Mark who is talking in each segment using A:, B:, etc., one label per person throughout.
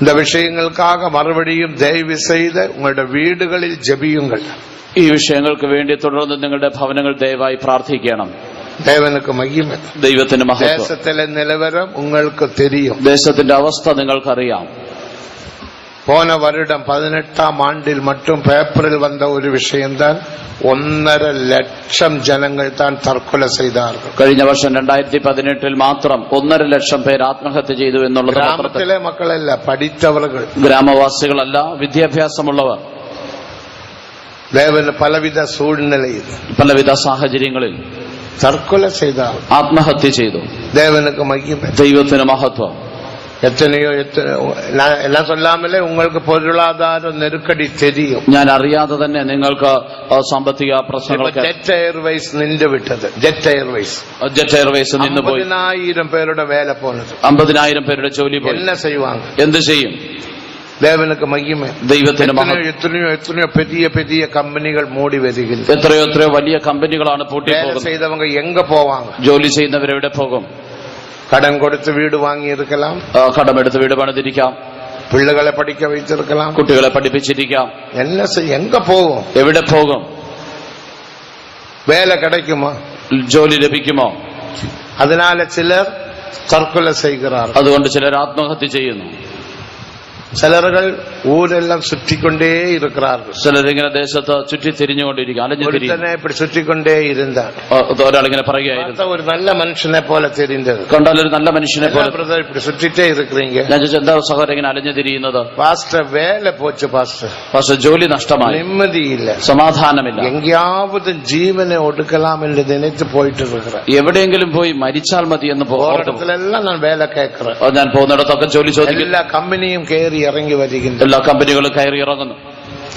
A: இந்த விஷயங்களுக்காக மறுபடியும் தயவு செய்து உங்களுடைய வீடுகளில் ஜெபியுங்கள்.
B: ഈ വിഷയങ്ങൾക്ക് വേണ്ടി തുടർന്ന് നിങ്ങളുടെ ഭവനങ്ങൾ ദയവായി പ്രാർത്ഥിക്കണം.
A: ദേവനുക്ക് മഹിമ.
B: ദൈവത്തിന് മഹത്വം.
A: ദേശത്തിലെ നിലവരം നിങ്ങൾക്ക് തെരിയും.
B: ദേശത്തിന്റെ അവസ്ഥ നിങ്ങൾക്കറിയാം.
A: போன வருடம் 18ஆம் ஆண்டில் மட்டும் பேப்பரில் வந்த ஒரு விஷயம்தான் 1.5 ലക്ഷം ജനങ്ങൾ താൻ തർക്കൊല ചെയ്താர்கள்.
B: കഴിഞ്ഞ വർഷം 2018 മാത്രം 1.5 ലക്ഷം പേർ ആത്മഹത്യ ചെയ്തു എന്നുള്ളത്
A: ഗ്രാമത്തിലെ മക്കളല്ല, പഠിച്ചവர்கள்,
B: ഗ്രാമവാസികളല്ല, വിദ്യാഭ്യാസമുള്ളവർ.
A: ദേവന് പലവിധ സൂഴ്നിലയിൽ,
B: പലവിധ സാഹചര്യങ്ങളിൽ
A: തർക്കൊല ചെയ്ത,
B: ആത്മഹത്യ ചെയ്തു.
A: ദേവനുക്ക് മഹിമ.
B: ദൈവത്തിന് മഹത്വം.
A: എത്രയോ എല്ലാം ചൊല്ലാമല്ലേ നിങ്ങൾക്ക് പൊരുളാധാര നെരുക്കടി തെരിയും.
B: ഞാൻ അറിയാതെ തന്നെ നിങ്ങൾക്ക് സാമ്പത്തിക പ്രശ്നങ്ങളൊക്കെ.
A: ജെറ്റ് എയർവേസ് നിന്റെ വിട്ടത്, ജെറ്റ് എയർവേസ്
B: നിന്ന് പോയി.
A: 50,000 പേരുടെ വേല പോണത്,
B: 50,000 പേരുടെ ജോലി പോയി.
A: എന്നെ ചെയ്യുവാങ്ക,
B: എന്ത് ചെയ്യും?
A: ദേവനുക്ക് മഹിമ.
B: ദൈവത്തിന്
A: എത്രയോ പെരിയ പെരിയ കമ്പനികൾ മൂടി വരികയും,
B: എത്രയോ വലിയ കമ്പനികളാണ് പൂട്ടി പോകുന്നത്.
A: ചെയ്തവங்க എങ്ക പോവാങ്ക?
B: ജോലി ചെയ്യുന്നവരെവിടെ പോകും?
A: കടം കൊടുത്ത് വീട് വാങ്ങിയിരിക്കലാം,
B: കടമെടുത്ത് വീട് പണിതിരിക്കാം,
A: പിള്ളകളെ പഠിക്ക വെച്ചിരിക്കലാം,
B: കുട്ടികളെ പഠിപ്പിച്ചിരിക്കാം.
A: എങ്ക പോകും?
B: എവിടെ പോകും?
A: വേല കിടക്കുമോ?
B: ജോലി ലഭിക്കുമോ?
A: അതിനാല് ചിലർ തർക്കൊല ചെയ്യുകയാർ.
B: അതുകൊണ്ട് ചിലർ ആത്മഹത്യ ചെയ്യുന്നു.
A: ചിലറുകൾ ഊരെല്ലാം ചുറ്റിക്കൊണ്ടേ ഇരിക്കാറുണ്ട്.
B: ചിലരിങ്ങനെ ദേശത്ത് ചുറ്റി തിരിഞ്ഞുകൊണ്ടിരിക്കും,
A: അലഞ്ഞു ചുറ്റിക്കൊണ്ടേ ഇരുന്നാണ്.
B: ഒരാളിങ്ങനെ പറയുകയായിരുന്നു,
A: ഒരു നല്ല മനുഷ്യനെ പോലെ തിരിഞ്ഞത്
B: കണ്ടാൽ ഒരു നല്ല മനുഷ്യനെ പോലെ.
A: இப்படி சுற்றிட்டே இருக்கிறீங்க.
B: ഞാൻ ചോദിച്ചു, എന്താ സഹോദരൻ ഇങ്ങനെ അലഞ്ഞു തിരിയുന്നത്?
A: പാസ്റ്റർ വേല പോച്ചു പാസ്റ്റർ,
B: ജോലി നഷ്ടമായി,
A: നിമ്മതിയില്ല,
B: സമാധാനമില്ല,
A: എങ്കിയാവതും ജീവനെ ഒടുക്കലാം എന്ന് നിனைத்து പോയിട്ട് இருக்கிறேன்.
B: എവിടെയെങ്കിലും പോയി മരിച്ചാൽ മതി എന്ന്
A: പോയിടത്തിലെല്ലാം ഞാൻ വേല കേൾக்கிறேன்.
B: ഞാൻ പോകുന്നിടത്തൊക്കെ ജോലി ചോദിക്കും.
A: എല്ലാ കമ്പനിയും കയറി ഇറങ്ങി വരികയും,
B: എല്ലാ കമ്പനികളും കയറി ഇറങ്ങുന്നു.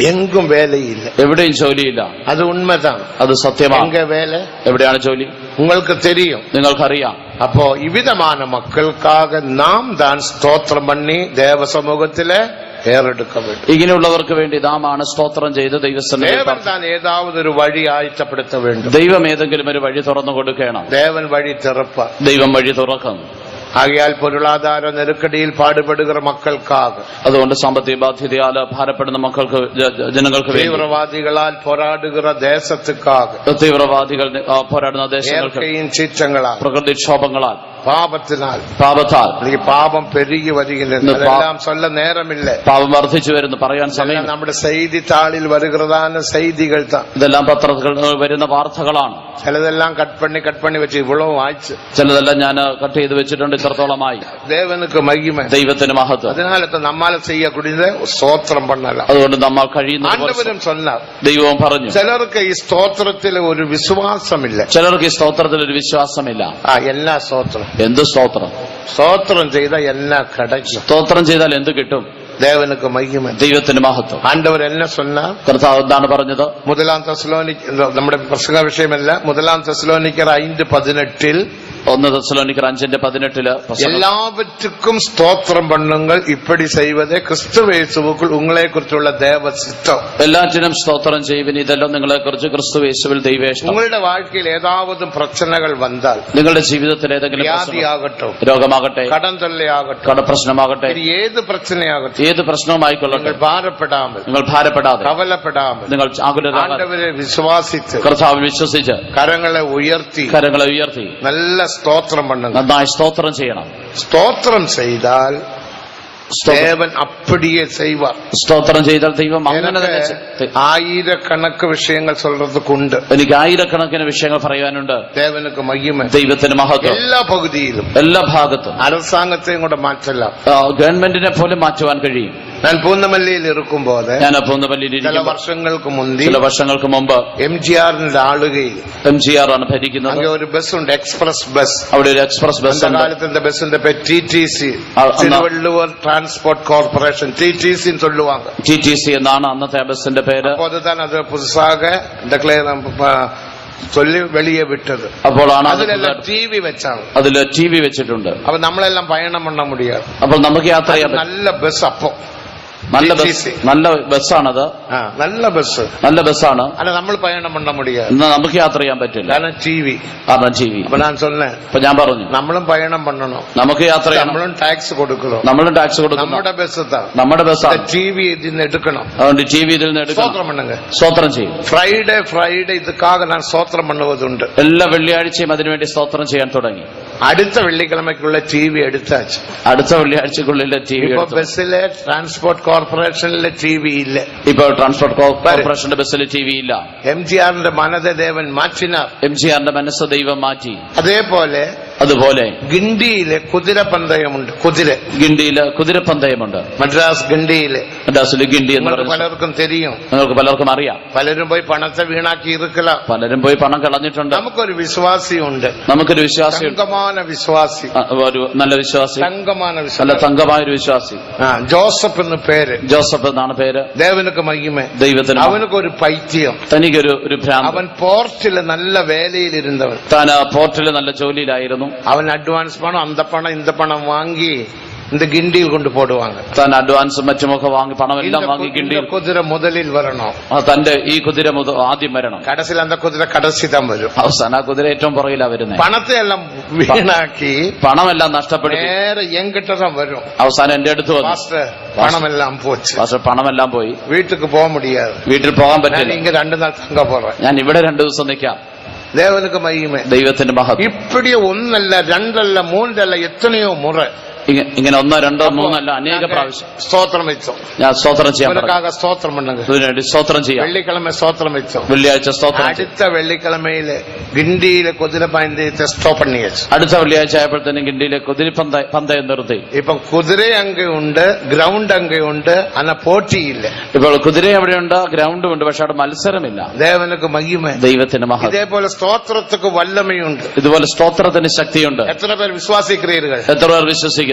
A: എങ്കും വേലയില്ല,
B: എവിടെയും ജോലിയില്ല.
A: അത് ഉണ്മതാണ്,
B: അത് സത്യമാണ്.
A: എങ്ക വേല,
B: എവിടെയാണ് ജോലി?
A: നിങ്ങൾക്ക് തെരിയും,
B: നിങ്ങൾക്കറിയാം.
A: അപ്പോ ഇവിധமான மக்களுக்காக നാം താൻ സ്തോത്രം പണി ദേവസമൂഹത്തിലെ ഏറെടുക്ക വേണ്ടി,
B: ഇങ്ങനെയുള്ളവർക്ക് വേണ്ടി നാമാണ് സ്തോത്രം ചെയ്ത് ദൈവസന്നിധിയിൽ
A: താൻ ഏതാവത് ഒരു വഴി ആഴ്ചപ്പെടുത്ത വേണ്ടും.
B: ദൈവം ഏതെങ്കിലും ഒരു വഴി തുറന്നു കൊടുക്കണം.
A: ദേവൻ വഴി തുറപ്പ,
B: ദൈവം വഴി തുറക്കുന്നു.
A: ആകയാൽ പൊരുളാധാര നെരുക്കടിയിൽ പാടുപെടുകിற മക്കൾക്കാക,
B: അതുകൊണ്ട് സാമ്പത്തിക ബാധ്യതയാൽ ഭാരപ്പെടുന്ന മക്കൾക്ക്, ജനങ്ങൾക്ക്,
A: തീവ്രവാദികളാൽ പോരാടുകിற ദേശത്തുക്കാക,
B: തീവ്രവാദികൾ പോരാടുന്ന ദേശങ്ങൾക്ക്,
A: ചീറ്റങ്ങളാൽ,
B: പ്രകൃതിക്ഷോഭങ്ങളാൽ,
A: പാപത്താൽ പാപം പെരുകി വരികയില്ല. എല്ലാം ചൊല്ല നേരമില്ല, പാപം
B: വർദ്ധിച്ചു വരുന്നു, പറയാൻ സമയം.
A: നമ്മുടെ ചെയ്തിത്താളിൽ വരുகிறதான செய்திகள் தான்.
B: ഇതെല്ലാം പത്രത്തിൽ വരുന്ന വാർത്തകളാണ്.
A: ചിലതെല്ലാം കട്ട് പണി വെച്ച് ഇവളവും വായിച്ച്,
B: ചിലതെല്ലാം ഞാൻ കട്ട് ചെയ്ത് വെച്ചിട്ടുണ്ട് ഇത്രത്തോളമായി.
A: ദേവനുക്ക് മഹിമ,
B: ദൈവത്തിന് മഹത്വം.
A: അതിനാലത്തെ നമ്മളെ ചെയ്യக்கூடிയത് സ്തോത്രം പണ്ണല.
B: അതുകൊണ്ട് നമ്മൾ കഴിയുന്ന ദൈവവും പറഞ്ഞു.
A: ചിലർക്ക് ഈ സ്തോത്രത്തിൽ ഒരു വിശ്വാസമില്ല,
B: ചിലർക്ക് ഈ സ്തോത്രത്തിൽ ഒരു വിശ്വാസമില്ല.
A: എല്ലാ സ്തോത്രം,
B: എന്ത് സ്തോത്രം?
A: സ്തോത്രം ചെയ്ത എല്ലാ കിടക്കും.
B: സ്തോത്രം ചെയ്താൽ എന്ത് കിട്ടും?
A: ദേവനുക്ക് മഹിമ,
B: ദൈവത്തിന് മഹത്വം.
A: ആണ്ടവർ എന്നെ சொன்னா,
B: കർത്താവ് എന്താണ് പറഞ്ഞത്?
A: നമ്മുടെ പ്രസംഗ വിഷയമല്ല, 1 തെസ്സലോനിക്കർ 5:18,
B: 1 തെസ്സലോനിക്കർ 5:18
A: എല്ലാവറ്റുക്കും സ്തോത്രം പണ്ണുങ്ങൾ, ഇപ്പടി ചെയ്വതേ ക്രിസ്തുവേശുവുക്കുൾ ഉങ്ങളെ കുറിച്ചുള്ള ദേവസിത്തം.
B: എല്ലാറ്റിനും സ്തോത്രം ചെയ്യുവിൻ, ഇതെല്ലാം നിങ്ങളെ കുറിച്ച് ക്രിസ്തുവേശുവിൽ ദൈവേഷ്ടം.
A: നിങ്ങളുടെ വാഴ്ക്കയിൽ ഏതാവതും പ്രശ്നങ്ങൾ വന്നാൽ,
B: നിങ്ങളുടെ ജീവിതത്തിൽ ഏതെങ്കിലും
A: വ്യാധിയാകട്ടെ,
B: രോഗമാകട്ടെ,
A: കടം തൊല്ലയാകട്ടെ,
B: കടപ്രശ്നമാകട്ടെ,
A: ഏത് പ്രശ്നമാകട്ടെ,
B: ഏത് പ്രശ്നവുമായിക്കൊള്ളട്ടെ,
A: നിങ്ങൾ
B: ഭാരപ്പെടാതെ,
A: കവലപ്പെടാതെ,
B: നിങ്ങൾ ആകുലരാകാതെ
A: വിശ്വാസിച്ച്,
B: കർത്താവിൽ വിശ്വസിച്ച്,
A: കരങ്ങളെ ഉയർത്തി നല്ല സ്തോത്രം പണ്ണുക,
B: നന്നായി സ്തോത്രം ചെയ്യണം.
A: സ്തോത്രം ചെയ്താൽ ദേവൻ അപ്പടിയെ ചെയ്വാർ.
B: സ്തോത്രം ചെയ്താൽ ദൈവം അങ്ങനെ തന്നെ.
A: ആയിരക്കണക്ക് വിഷയങ്ങൾ சொல்றதுக்குണ്ട്,
B: എനിക്ക് ആയിരക്കണക്കിന് വിഷയങ്ങൾ പറയാനുണ്ട്.
A: ദേവനുക്ക് മഹിമ,
B: ദൈവത്തിന് മഹത്വം.
A: എല്ലാ പകുതിയിലും, എല്ലാ ഭാഗത്തും. അരസാംഗത്തെയും കൂടെ മാറ്റല്ല,
B: ഗവൺമെന്റിനെ പോലും മാറ്റുവാൻ കഴിയും.
A: ഞാൻ പൂന്നമല്ലിയിൽ ഇരിക്കുമ്പോൾ,
B: ഞാൻ പൂന്നമല്ലിയിൽ
A: ചില വർഷങ്ങൾക്ക് മുമ്പ്
B: എംജിആറിന്റെ
A: ആളുകയിൽ,
B: എംജിആർ ആണ് ഭരിക്കുന്നത്.
A: ഒരു ബസ് ഉണ്ട്, എക്സ്പ്രസ് ബസ്.
B: അവിടെ ഒരു എക്സ്പ്രസ് ബസ്.
A: കാലത്തിന്റെ ബസിന്റെ പേര് TTC, Thiruvalluvar transport corporation, TTC ചൊല്ലുവാങ്ക.
B: TTC എന്നാണ് അന്നത്തെ ബസിന്റെ പേര്.
A: അതുதான் അത് പുതുസാக ചൊല്ലി വെളിയെ വിട്ടത്.
B: അപ്പോഴാണ്
A: അതിലെല്ലാം TV വെച്ചാണ്,
B: അതിൽ TV വെച്ചിട്ടുണ്ട്.
A: അപ്പൊ നമ്മളെല്ലാം പയണം പണ്ണ മുടിയാ.
B: അപ്പോൾ നമുക്ക് യാത്ര ചെയ്യാൻ
A: നല്ല ബസ്. അപ്പൊ
B: നല്ല
A: TTC.
B: നല്ല ബസ്സാണത്.
A: நல்ல பஸ்.
B: നല്ല ബസ്സാണ്.
A: ஆனா നമ്മൾ பயணம் பண்ண முடியாது.
B: എന്നാൽ നമുക്ക് യാത്ര ചെയ്യാൻ പറ്റില്ല.
A: കാരണം ടിവി.
B: കാരണം ടിവി.
A: അപ്പൊ ഞാൻ சொன்னேன்.
B: അപ്പൊ ഞാൻ പറഞ്ഞു
A: നമ്മളും பயணம் பண்ணணும்.
B: നമുക്ക് യാത്ര ചെയ്യണം.
A: നമ്മളും ടാക്സ് കൊടുക്കണം.
B: നമ്മളും ടാക്സ് കൊടുക്കണം.
A: നമ്മുടെ ബസ് தான்.
B: നമ്മുടെ ബസ്സാണ്.
A: ടിവി ഇതിൽ നിന്ന് എടുക്കണം.
B: അതുകൊണ്ട് ടിവി ഇതിൽ നിന്ന് എടുക്കണം.
A: സ്തോത്രം பண்ணுங்க.
B: സ്തോത്രം ചെയ്യും.
A: ഫ്രൈഡേ இதுக்காக நான் ஸ்தோத்திரம் பண்ணுவதுண்டு.
B: എല്ലാ വെള്ളിയാഴ്ചയും അതിനുവേണ്ടി സ്തോത്രം ചെയ്യാൻ തുടങ്ങി.
A: അടുത്ത വെള്ളിക്കിഴമയ്ക്കുള്ള ടിവി എടുത്താച്ച്.
B: അടുത്ത വെള്ളിയാഴ്ചക്കുള്ളിലെ ടിവി.
A: ഇപ്പൊ ബസ്സിലെ ട്രാൻസ്പോർട്ട് കോർപ്പറേഷനിലെ ടിവി ഇല്ല.
B: ഇപ്പൊ ട്രാൻസ്പോർട്ട് കോർപ്പറേഷന്റെ ബസ്സിൽ ടിവി ഇല്ല.
A: എംജിആറിന്റെ മനത ദേവൻ മാറ്റിനാർ.
B: എംജിആറിന്റെ മനസ്സ് ദൈവം മാറ്റി. അതുപോലെ
A: ഗിണ്ടിയിലെ കുതിരപ്പന്തയമുണ്ട്.
B: ഗിണ്ടിയില് കുതിരപ്പന്തയമുണ്ട്.
A: മദ്രാസ് ഗിണ്ടിയില്.
B: മദ്രാസിൽ ഗിണ്ടി എന്ന് പറയുന്നത്
A: പലർക്കും തെരിയും.
B: നിങ്ങൾക്ക് പലർക്കും അറിയാം.
A: പലരും പോയി പണത്തെ വീണാക്കി ഇരിക്കലാം.
B: പലരും പോയി പണം കളഞ്ഞിട്ടുണ്ട്.
A: നമുക്കൊരു വിശ്വാസിയുണ്ട്.
B: നമുക്കൊരു വിശ്വാസി.
A: തങ്കமான വിശ്വാസി.
B: ഒരു നല്ല വിശ്വാസി.
A: തങ്കமான വിശ്വാസി.
B: നല്ല തങ്കമായ ഒരു വിശ്വാസി.
A: ജോസഫ് എന്ന് പേര്.
B: ജോസഫ് എന്നാണ് പേര്.
A: ദേവനുക്ക് മഹിമ.
B: ദൈവത്തിന്.
A: അവനക്കൊരു പൈത്യം.
B: തനിക്കൊരു ഭ്രാന്ത്.
A: അവൻ പോർട്ടില് നല്ല വേലയിലിരുന്നവൻ.
B: താൻ പോർട്ടില് നല്ല ജോലിയിലായിരുന്നു.
A: അവൻ അഡ്വാൻസ് പണം അന്ത പണം ഇന്ത പണം വാങ്ങി இந்த கிண்டியில் கொண்டு போடுவாங்க.
B: താൻ അഡ്വാൻസും മറ്റുമൊക്കെ വാങ്ങി പണമെല്ലാം വാങ്ങി ഗിണ്ടിയിൽ.
A: കുതിര മുതലിൽ വരണോ.
B: തന്റെ ഈ കുതിര ആദ്യം വരണം.
A: കടസിൽ അന്ത കുതിര കടസി താൻ വരും.
B: അവസാനം ആ കുതിര ഏറ്റവും പുറകിലാ വരുന്നത്.
A: പണത്തെ എല്ലാം വീണാക്കി
B: പണമെല്ലാം നഷ്ടപ്പെടുത്തി
A: നേരെ എങ്കിട്ടം വരും.
B: അവസാനം എന്റെ അടുത്ത് വന്നു.
A: പണമെല്ലാം പോச்சு.
B: പണമെല്ലാം പോയി.
A: വീട്ടിക്ക് പോകാൻ മുടിയാതെ. വീട്ടിൽ
B: പോകാൻ പറ്റില്ല.
A: ഇങ്ങ 2 നാൾ തങ്ക പോറேன்.
B: ഞാൻ ഇവിടെ 2 ദിവസം നിൽക്കാം.
A: ദേവനുക്ക് മഹിമ.
B: ദൈവത്തിന്റെ മഹത്വം.
A: ഇപ്പടിയെ ഒന്നല്ല രണ്ടല്ല മൂന്നല്ല എത്രയോ മുറ
B: ഇങ്ങനെ 1, 2, 3 അല്ല അനേക പ്രാവശ്യം
A: സ്തോത്രം വെച്ചോ.
B: ഞാൻ സ്തോത്രം ചെയ്യാൻ
A: സ്തോത്രം பண்ணுங்க.
B: സ്തോത്രം ചെയ്യാം.
A: വെള്ളിക്കിഴമ സ്തോത്രം വെച്ചോ.
B: വെള്ളിയാഴ്ച സ്തോത്രം.
A: അടുത്ത വെള്ളിക്കിഴമയില് ഗിണ്ടിയിലെ കുതിരപ്പന്തയത്തെ സ്റ്റോപ്പ് பண்ணி വെച്ചു.
B: അടുത്ത വെള്ളിയാഴ്ച ആയപ്പോഴത്തേനും ഗിണ്ടിയിലെ കുതിരപ്പന്തയം നിർത്തി.
A: ഇപ്പം കുതിര അങ്ങയുണ്ട്, ഗ്രൗണ്ട് അങ്ങയുണ്ട്, അന്ന പോട്ടിയില്ല.
B: ഇപ്പോൾ കുതിര എവിടെയുണ്ട്, ഗ്രൗണ്ടും ഉണ്ട്, പക്ഷെ അവിടെ മത്സരമില്ല.
A: ദേവനുക്ക് മഹിമ.
B: ദൈവത്തിന് മഹത്വം.
A: ഇതേപോലെ സ്തോത്രത്തിക്ക് വല്ലമയുണ്ട്.
B: ഇതുപോലെ സ്തോത്രത്തിന് ശക്തിയുണ്ട്.
A: എത്ര പേർ വിശ്വാസിக்கிறீர்கள்?
B: എത്ര പേർ വിശ്വസിക്കുന്നു?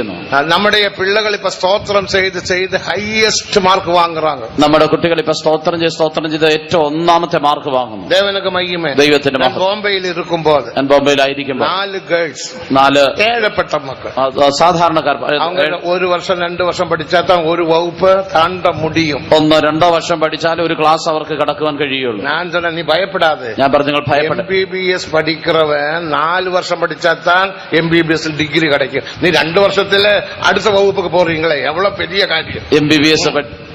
A: നമ്മുടെ പിള്ളകൾ ഇപ്പൊ സ്തോത്രം ചെയ്ത് ഹൈയസ്റ്റ് മാർക്ക് വാങ്ങുறாங்க.
B: നമ്മുടെ കുട്ടികൾ ഇപ്പൊ സ്തോത്രം ചെയ്ത് ഏറ്റവും 1ാമത്തെ മാർക്ക് വാങ്ങുന്നു.
A: ദേവനുക്ക് മഹിമ.
B: ദൈവത്തിന് മഹത്വം.
A: ബോംബെയിൽ ഇരിക്കുമ്പോൾ
B: ഞാൻ ബോംബെയിലായിരിക്കുമ്പോൾ
A: 4 ഗേൾസ്,
B: 4
A: ഏഴപ്പെട്ട മക്കൾ,
B: സാധാരണക്കാർ.
A: அவங்க 1 വർഷം 2 വർഷം പഠിച്ചാൽ താൻ ഒരു വകുപ്പ് താണ്ട മുടിയും.
B: 1-2 വർഷം പഠിച്ചാൽ ഒരു ക്ലാസ് അവർക്ക് കടക്കുവാൻ കഴിയുള്ളൂ.
A: ഞാൻ சொன்ன നീ ഭയപ്പെടാതെ.
B: ഞാൻ പറഞ്ഞു നിങ്ങൾ ഭയപ്പെട.
A: MBBS പഠിக்கிறവൻ 4 വർഷം പഠിച്ചാൽ താൻ MBBS ഡിഗ്രി கிடைக்கும். നീ 2 വർഷത്തില് അടുത്ത വകുപ്പൊക്കെ പോറീങ്ങളെ എவ்வளவு പെരിയ കാര്യം.
B: MBBS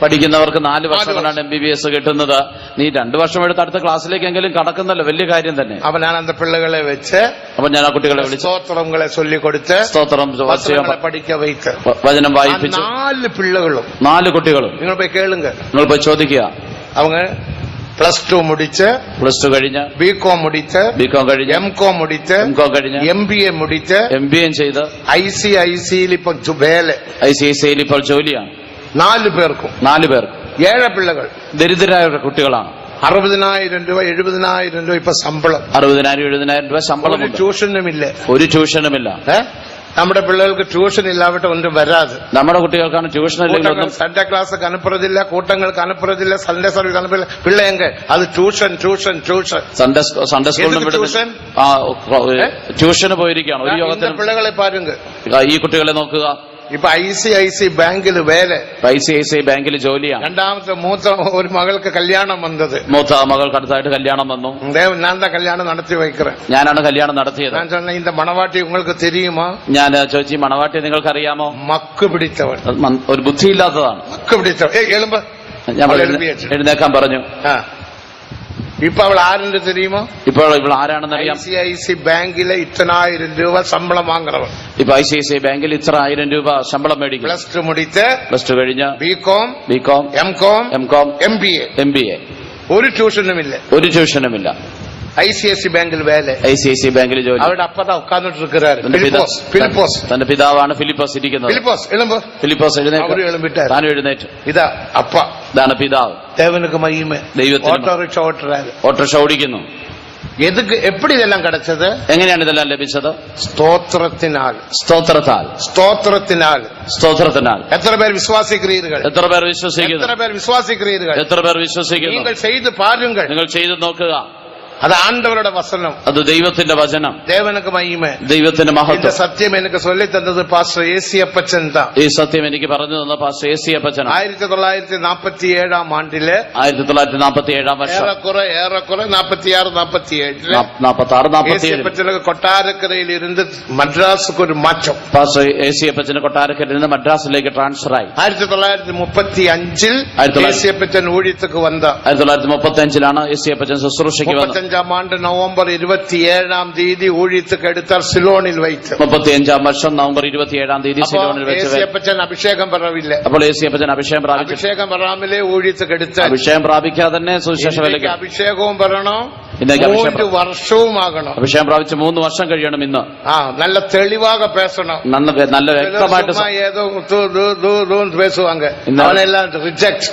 B: പഠിക്കുന്നവർക്ക് 4 വർഷം കൊണ്ടാണ് MBBS കിട്ടുന്നത്. നീ 2 വർഷം എടുത്ത് അടുത്ത ക്ലാസ്സിലേക്കെങ്കിലും കടക്കുന്നല്ലോ, വലിയ കാര്യം തന്നെ.
A: അപ്പൊ ഞാൻ അന്ത പിള്ളകളെ വെച്ച്
B: അപ്പൊ ഞാൻ ആ കുട്ടികളെ വിളിച്ച്
A: സ്തോത്രങ്ങളെ ചൊല്ലിക്കൊടുത്ത് സ്തോത്രം പഠിക്ക വയ്ക്ക
B: വചനം വായിപ്പിച്ചു.
A: 4 പിള്ളകളും
B: 4 കുട്ടികളും.
A: നിങ്ങൾ പോയി കേളുങ്ക.
B: നിങ്ങൾ പോയി ചോദിക്കുക.
A: அவங்க +2 முடிச்சு,
B: +2 കഴിഞ്ഞ്,
A: BCom முடிச்சு,
B: BCom കഴിഞ്ഞ്,
A: MCom முடிச்சு,
B: MCom കഴിഞ്ഞ്,
A: MBA முடிച്ച്,
B: MBA ചെയ്ത്
A: ICICയിൽ ഇപ്പൊ വേല.
B: ICICയിൽ ഇപ്പോൾ ജോലിയാണ്.
A: 4 പേർക്കും.
B: 4 പേർക്ക്.
A: 7 പിള്ളകൾ
B: ദരിദ്രരായ കുട്ടികളാണ്.
A: 60,000 രൂപ 70,000 രൂപ ഇപ്പൊ ശമ്പളം.
B: 60,000-70,000 രൂപ ശമ്പളം.
A: ഒരു ട്യൂഷനുമില്ല. നമ്മുടെ പിള്ളേർക്ക് ട്യൂഷൻ ഇല്ലാവട്ടെ ഒന്നും വരാതെ. നമ്മുടെ കുട്ടികൾക്കാണ് ട്യൂഷൻ ഇല്ലെങ്കിൽ സൺഡേ ക്ലാസ് അനുപ്പുറതില്ല, കൂട്ടങ്ങൾക്ക് അനുപ്പുറതില്ല, സൺഡേ സർവീസ് അനുപ്പുറ പിള്ളേങ്ക അത് ട്യൂഷൻ.
B: സൺഡേ സ്കൂളിൽ ട്യൂഷന് പോയിരിക്കുകയാണ്. ഒരു യോഗത്തിന്
A: പിള്ളകളെ പാരുങ്ക.
B: ഈ കുട്ടികളെ നോക്കുക.
A: ഇപ്പൊ ICICI ബാങ്കിൽ വേല.
B: ICICI ബാങ്കിൽ ജോലിയാണ്.
A: രണ്ടാമത്തെ മൂത്ത ഒരു മകൾക്ക് കല്യാണം വന്നത്.
B: മൂത്ത മകൾക്ക് അടുത്തായിട്ട് കല്യാണം വന്നു.
A: ഞാൻ കല്യാണം നടത്തി വയ്க்கிறேன்.
B: ഞാനാണ് കല്യാണം നടത്തിയത്.
A: ഞാൻ சொன்னேன் இந்த മണവാട്ടി உங்களுக்கு தெரியுமா?
B: ഞാൻ ചോദിച്ചു മണവാട്ടി നിങ്ങൾക്ക് അറിയാമോ?
A: മക്ക് പിടിച്ചവൻ,
B: ഒരു ബുദ്ധിയില്ലാത്തതാണ്. മക്ക് പിടിച്ചവൻ. ഞാൻ എഴുന്നേക്കാൻ പറഞ്ഞു.
A: ഇപ്പൊ അവൾ ആരെന്ന് തെരിയുമോ?
B: ഇപ്പോൾ ഇവൾ ആരാണെന്ന് അറിയാം.
A: ICICI ബാങ്കിലെ 1,000 രൂപ ശമ്പളം വാങ്ങുന്നവൻ.
B: ഇപ്പൊ ICICI ബാങ്കിൽ 1,000 രൂപ ശമ്പളം മേടിക്കും.
A: +2 முடிച്ച്,
B: +2 കഴിഞ്ഞ്,
A: BCom, MCom, MBA. ഒരു ട്യൂഷനുമില്ല. ICICI ബാങ്കിൽ വേല. ICICI ബാങ്കിൽ ജോലി. അവരുടെ അപ്പതാ ഉட்கார்ந்துட்டு இருக்கிறாரு. ഫിലിപ്പോസ്. തന്റെ പിതാവാണ് ഫിലിപ്പോസ് ഇരിക്കുന്നത്. ഫിലിപ്പോസ് എഴുന്നേറ്റ്. താൻ എഴുന്നേറ്റ്. ഇതാ അപ്പ. ഇതാണ് പിതാവ്. ദേവനുക്ക് മഹിമ. ദൈവത്തിന്. ഓട്ടോറിക്ഷ ഓടിക്കുന്നു. എപ്പടി ഇതെല്ലാം കിടച്ചത്? എങ്ങനെയാണ് ഇതെല്ലാം ലഭിച്ചത്? സ്തോത്രത്താൽ. എത്ര പേർ വിശ്വാസിக்கிறீர்கள்? എത്ര പേർ വിശ്വസിക്കുന്നു? നിങ്ങൾ ചെയ്ത് നോക്കുക. அது ஆண்டவரோட வசனம்,
B: അത് ദൈവത്തിന്റെ വചനം,
A: தேவனுக்கு மகிமை.
B: ദൈവത്തിന്റെ
A: இந்த
B: മഹത്വം.
A: சத்தியம் எனக்கு சொல்லி தந்தது பாஸ்டர் ஏசியப்பச்சன் தான்.
B: ഈ സത്യം എനിക്ക് പറഞ്ഞു തന്ന പാസ്റ്റർ ഏസിയപ്പച്ചൻ
A: 1947 ஆண்டிலே
B: 1947 വർഷം
A: ஏறக்குறை 46 47
B: 46-47
A: ஏசியப்பச்சனுக்கு கொட்டாரக்கரையில் இருந்து மദ്രാസുக்கு ഒരു മാറ്റം.
B: പാസ്റ്റർ ഏസിയപ്പച്ചന് കൊട്ടാരക്കരയിൽ നിന്ന് മദ്രാസിലേക്ക് ട്രാൻസ്ഫർ ആയി.
A: 1935 ஏசியப்பச்சன் ஊழியத்துக்கு வந்தார்.
B: 1935 ഏസിയപ്പച്ചൻ ശുശ്രൂഷയ്ക്ക് വന്നത്.
A: 35 ആണ്ട് നവംബർ 27 ஊழியத்துக்கு எடுத்தார், സിലോണിൽ வைத்து.
B: 35 വർഷം നവംബർ 27 സിലോണിൽ വെച്ച്
A: ஏசியப்பச்சன் அபிஷேகம் பெறவில்லை.
B: അപ്പോൾ ഏസിയപ്പച്ചൻ അഭിഷേകം പ്രാപിച്ചു.
A: അഭിഷേകം പെറാമലേ ஊழியத்துக்கு എടുത്താർ.
B: അഭിഷേകം പ്രാപിക്കാതെ തന്നെ സുവിശേഷ വേലയ്ക്ക്.
A: അഭിഷേകവും പെറണം,
B: ഇന്നേക്ക്
A: 3 വർഷവും ആകണം.
B: അഭിഷേകം പ്രാപിച്ച് 3 വർഷം കഴിയണം. ഇന്ന്
A: നല്ല തെളിവാക പേസണം,
B: നല്ല വ്യക്തമായിട്ട്.
A: ഏതോ പേസുവാങ്ക, അവനെല്ലാം റിജക്ട്.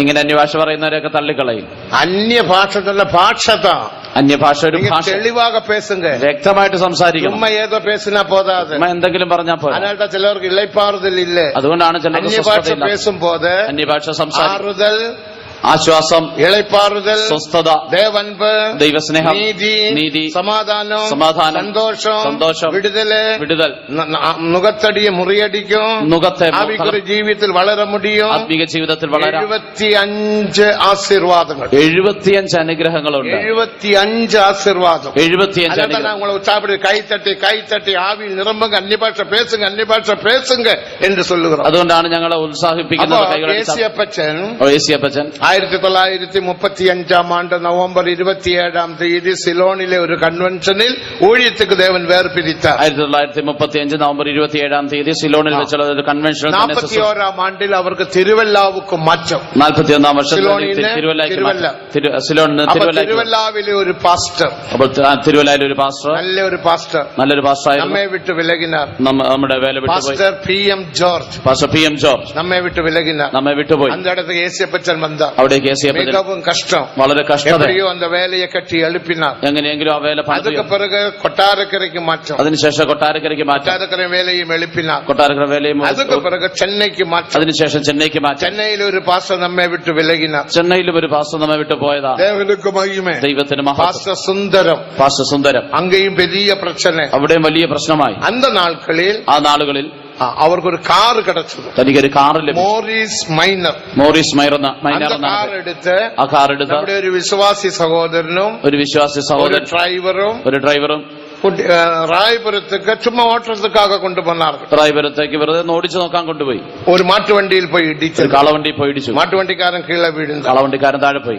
B: ഇങ്ങനെ അന്യഭാഷ പറയുന്നവരെയൊക്കെ തള്ളിക്കളയും.
A: അന്യഭാഷ ഭാഷതാ,
B: അന്യഭാഷ ഒരു ഭാഷ.
A: തെളിവാക പേസുങ്ക,
B: വ്യക്തമായിട്ട് സംസാരിക്കണം.
A: ഉമ്മ ഏതോ പേസിനാ പോതാതെ
B: എന്തെങ്കിലും പറഞ്ഞാൽ പോലെ.
A: അതിനായിട്ട് ചിലർക്ക് ഇളപ്പാറുതലില്ല.
B: അതുകൊണ്ടാണ് ചിലർ
A: അന്യഭാഷ പേസും പോത്
B: അന്യഭാഷ
A: സംസാരിക്കുതൽ,
B: ആശ്വാസം,
A: ഇളപ്പാറുതൽ,
B: സ്വസ്ഥത,
A: ദേവൻപ്,
B: ദൈവസ്നേഹം,
A: നീതി, സമാധാനം,
B: സന്തോഷം, വിടുതൽ,
A: മുഖത്തടിയ മുറിയടിക്കും,
B: മുഖത്തെ
A: ആവിക്കൊരു ജീവിതത്തിൽ വളര മുടിയും,
B: ആത്മീക ജീവിതത്തിൽ വളരാം.
A: 75 ആശീർവാദങ്ങൾ,
B: 75 അനുഗ്രഹങ്ങളുണ്ട്.
A: 75 ആശീർവാദം,
B: 75 അനുഗ്രഹം.
A: உங்களை உற்சாகப்படுத்தி കൈത്തട്ടി ആവിയിൽ നിറമ്പുക, അന്യഭാഷ പേസുങ്ക എന്ന് சொல்லுகிறோம்.
B: അതുകൊണ്ടാണ് ഞങ്ങളെ ഉത്സാഹിപ്പിക്കുന്നത്. ഏസിയപ്പച്ചൻ
A: 1935 ആണ്ട് നവംബർ 27 സിലോണിലെ ഒരു കൺവെൻഷനിൽ ഊഴിയத்துக்கு ദേവൻ വേർപിരിത്താർ.
B: 1935 നവംബർ 27 സിലോണിൽ വെച്ചുള്ള ഒരു കൺവെൻഷൻ.
A: 41 ആണ്ടിൽ അവർക്ക് തിരുവല്ലാവുക്ക് മാറ്റം.
B: 41 വർഷം
A: തിരുവല്ലാവിലെ ഒരു പാസ്റ്റർ,
B: തിരുവല്ലയിലെ ഒരു പാസ്റ്റർ,
A: നല്ലൊരു പാസ്റ്റർ നമ്മെ വിട്ട് വിലകിനാർ.
B: നമ്മുടെ വേല വിട്ടുപോയി.
A: പാസ്റ്റർ PM ജോർജ് നമ്മെ വിട്ട് വിലകിനാർ, നമ്മെ വിട്ടുപോയി. അന്തടത്ത് ഏസിയപ്പച്ചൻ വന്താർ.
B: അവിടേക്ക്
A: മിகவும் കഷ്ടം,
B: വളരെ കഷ്ടം.
A: എപ്പോഴോ அந்த വേലയെ കെട്ടി എളുപ്പിനാർ.
B: എങ്ങനെയെങ്കിലും ആ വേല
A: அதுக்கு பிறகு கொட்டாரக்கரைக்கு மாற்றம்.
B: അതിനുശേഷം കൊട്ടാരക്കരയ്ക്ക് മാറ്റം.
A: കൊട്ടാരക്കര വേലയും എളുപ്പിനാർ.
B: കൊട്ടാരക്കര വേലയും.
A: அதுக்கு பிறகு ചെന്നൈക്ക് മാറ്റം.
B: അതിനുശേഷം ചെന്നൈക്ക് മാറ്റം.
A: ചെന്നൈയിൽ ഒരു പാസ്റ്റർ നമ്മെ വിട്ട് വിലകിനാർ.
B: ചെന്നൈയിലും ഒരു പാസ്റ്റർ നമ്മെ വിട്ടു പോയതാണ്.
A: ദേവനുക്ക് മഹിമ,
B: ദൈവത്തിന് മഹത്വം.
A: പാസ്റ്റർ സുന്ദരം അങ്കയും വലിയ പ്രശ്നം,
B: അവിടെയും വലിയ പ്രശ്നമായി.
A: അന്ത നാളുകളിൽ അവർക്കൊരു കാർ കിടച്ചു.
B: തനിക്കൊരു കാർ ലഭിച്ചു.
A: മോറിസ് മൈനർ കാർ എടുത്ത് നമ്മുടെ ഒരു വിശ്വാസി സഹോദരനും ഒരു ഡ്രൈവറും റായ്പുരത്തേക്ക് ചുമ്മാ ഓട്ടத்துக்காக കൊണ്ടുപോകുന്നാர்கள்.
B: റായ്പുരത്തേക്ക് വെറുതെ ഓടിച്ചു നോക്കാൻ കൊണ്ടുപോയി.
A: ഒരു മാട്ടുവണ്ടിയിൽ പോയി ഇടിച്ചു.
B: കാളവണ്ടി പോയി ഇടിച്ചു.
A: മാട്ടുവണ്ടിക്കാരൻ കീഴെ വീഴുന്നു.
B: കാളവണ്ടിക്കാരൻ താഴെ പോയി.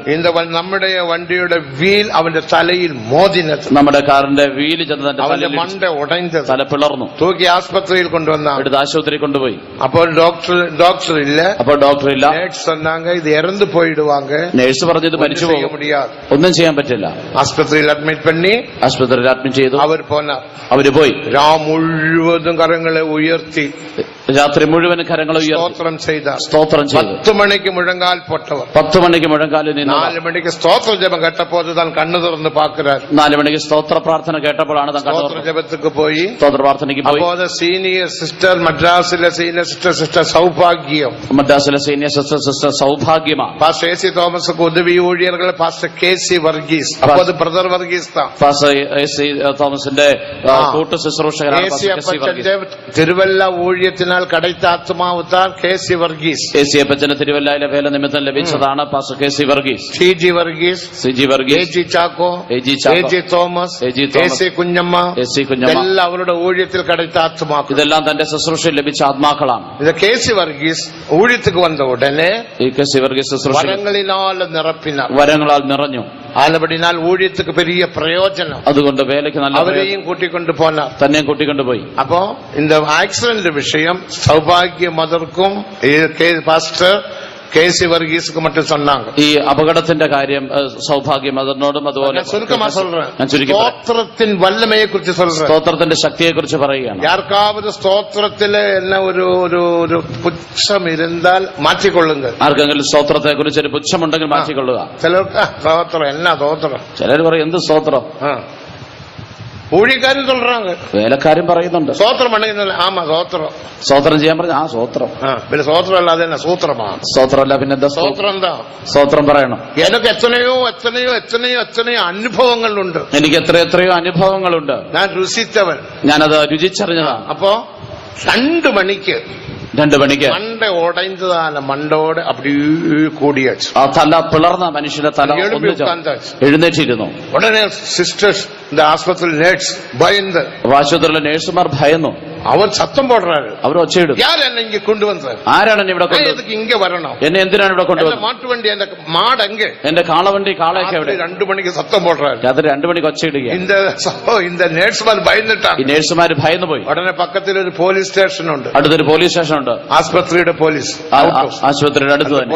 A: നമ്മുടെ വണ്ടിയുടെ വീൽ അവന്റെ തലയിൽ മോദിനത്.
B: നമ്മുടെ കാറിന്റെ വീല് ചെന്ന്
A: അവന്റെ മണ്ട ഉടഞ്ഞത്,
B: തല പിളർന്നു.
A: തൂക്കി ആസ്പത്രിയിൽ കൊണ്ടുവന്ന
B: എടുത്ത് ആശുപത്രി കൊണ്ടുപോയി.
A: അപ്പോൾ ഡോക്ടർ ഇല്ല. നേഴ്സ് சொன்னாங்க ഇത് ഇറந்து പോയിടുവാങ്ക.
B: നേഴ്സ് പറഞ്ഞത് മരിച്ചു പോകും, ഒന്നും ചെയ്യാൻ പറ്റില്ല.
A: ആസ്പത്രിയിൽ അഡ്മിറ്റ് ചെയ്തു.
B: അവര് പോയി.
A: മുഴുവതും കരങ്ങളെ ഉയർത്തി,
B: രാത്രി മുഴുവൻ കരങ്ങളെ
A: സ്തോത്രം ചെയ്തു.
B: 10
A: മണിക്ക് മുഴങ്കാൽ പൊട്ടവർ,
B: 10 മണിക്ക് മുഴങ്കാലിൽ നിന്ന്
A: 4 മണിക്ക് സ്തോത്ര ജപം കേട്ടപ്പോൾ താൻ കണ്ണു തുറന്ന് പാക്കുறார்.
B: 4 മണിക്ക് സ്തോത്ര പ്രാർത്ഥന കേട്ടപ്പോഴാണ് താൻ
A: സ്തോത്ര ജപത്തിക്ക് പോയി.
B: സ്തോത്ര പ്രാർത്ഥനയ്ക്ക് പോയി.
A: അപ്പോൾ സീനിയർ സിസ്റ്റർ മദ്രാസിലെ സീനിയർ സിസ്റ്റർ സൗഭാഗ്യം,
B: മദ്രാസിലെ സീനിയർ സിസ്റ്റർ സൗഭാഗ്യമാണ്.
A: പാസ്റ്റർ AC തോമസ് ഉദവി ഊഴിയர்கள் പാസ്റ്റർ KC വർഗീസ്, അപ്പോൾ അത് ബ്രദർ വർഗീസ് താ.
B: പാസ്റ്റർ AC തോമസിന്റെ കൂട്ടു ശുശ്രൂഷകനാണ്
A: തിരുവല്ല ഊഴിയത്തിനാൽ കടൈത്ത ആത്മാവ് താൻ KC വർഗീസ്.
B: ഏസിയപ്പച്ചന് തിരുവല്ലയിലെ വേല നിമിത്തം ലഭിച്ചതാണ് pastor KC Varghese.
A: CG Varghese, AG Chacko, AG Thomas, AC കുഞ്ഞമ്മ, ഇതെല്ലാം അവരുടെ ഊഴിയത്തിൽ കടൈത്ത ആത്മാക്കൾ.
B: ഇതെല്ലാം തന്റെ ശുശ്രൂഷയിൽ ലഭിച്ച ആത്മാക്കളാണ്.
A: ഇത് KC വർഗീസ് ഊഴിയത്തിക്ക് വന്ന ഉടനെ
B: ഈ KC വർഗീസ് ശുശ്രൂഷ വരങ്ങളാൽ നിറഞ്ഞു.
A: ആലപടിനാൽ ഊഴിയത്തിക്ക് പെരിയ പ്രയോജനം.
B: അതുകൊണ്ട് വേലയ്ക്ക് നല്ല
A: അവരെയും കൂട്ടിക്കൊണ്ടു പോന്ന
B: തന്നെയും കൂട്ടിക്കൊണ്ടുപോയി.
A: അപ്പോ இந்த ആക്സിഡന്റ് വിഷയം സൗഭാഗ്യ മദർക്കും പാസ്റ്റർ KC വർഗീസുக்கு மட்டும் சொன்னாங்க.
B: ഈ അപകടത്തിന്റെ കാര്യം സൗഭാഗ്യ മദറിനോടും അതുപോലെ
A: സ്തോത്രത്തിൻ വല്ലമയെ കുറിച്ച്
B: സ്തോത്രത്തിന്റെ ശക്തിയെ കുറിച്ച് പറയുകയാണ്.
A: யாருக்காவது സ്തോത്രത്തില് എന്ന ഒരു പുച്ഛം ഇരുന്നാൽ മാറ്റിക്കൊള്ളുക.
B: ആർക്കെങ്കിലും സ്തോത്രത്തെ കുറിച്ച് ഒരു പുച്ഛമുണ്ടെങ്കിൽ മാറ്റിക്കൊള്ളുക.
A: ചിലർക്ക് സ്തോത്രം എന്നാ സ്തോത്രം,
B: ചിലർ പറയും എന്ത് സ്തോത്രം.
A: ஊழியக்காரன் சொல்றாங்க,
B: വേലക്കാരും പറയുന്നുണ്ട്.
A: சோத்திரம் பண்ணுங்க. ஆமா சோத்திரம்.
B: സ്തോത്രം ചെയ്യാൻ പറഞ്ഞു. ആ സ്തോത്രം.
A: പിന്നെ சோத்திரம் അല്ലാതെ തന്നെ സൂത്രമാ.
B: സ്തോത്രമല്ല പിന്നെന്താ?
A: സൂത്രം എന്താ?
B: സ്തോത്രം പറയണം.
A: എനിക്ക് എത്രയോ അനുഭവങ്ങളുണ്ട്.
B: എനിക്ക് എത്രയോ അനുഭവങ്ങളുണ്ട്.
A: ഞാൻ രുചിച്ചവൻ.
B: ഞാനത് രുചിച്ചറിഞ്ഞതാണ്.
A: അപ്പോ 2 മണിക്ക് മണ്ട ഉടഞ്ഞതാല മണ്ടോട് അപ്പടി കൂടിയാച്ചു.
B: ആ തല പിളർന്ന മനുഷ്യന്റെ തല എഴുന്നേറ്റിരുന്നു.
A: ഉടനെ സിസ്റ്റേഴ്സ് ആസ്പത്രിയിൽ നേഴ്സ് ഭയന്ന്,
B: ആശുപത്രിയിലെ നേഴ്സുമാർ ഭയന്നു.
A: അവർ സത്തം പോടുறாரு.
B: അവർ ഒച്ചയിടും.
A: யாரென்ன இங்க கொண்டு வந்தார்?
B: ആരാണ് എന്നെ ഇവിടെ കൊണ്ടുവന്നത്?
A: ഇങ്ങ വരണം.
B: എന്നെ എന്തിനാണ് ഇവിടെ കൊണ്ടുവന്നത്?
A: മാട്ടുവണ്ടി എന്റെ മാടങ്ക,
B: എന്റെ കാളവണ്ടി കാളയൊക്കെ എവിടെ?
A: 2 മണിക്ക് സത്തം പോടുறாரு.
B: രാത്രി 2 മണിക്ക് ഒച്ചയിടുക.
A: இந்த നേഴ്സുമാർ ഭയന്നിട്ടാണ്.
B: ഈ നേഴ്സുമാർ ഭയന്നു പോയി.
A: ഉടനെ പക്കത്തിൽ ഒരു പോലീസ് സ്റ്റേഷൻ ഉണ്ട്.
B: അടുത്തൊരു പോലീസ് സ്റ്റേഷൻ ഉണ്ട്.
A: ആസ്പത്രിയുടെ പോലീസ്.
B: ആശുപത്രിയുടെ അടുത്ത് തന്നെ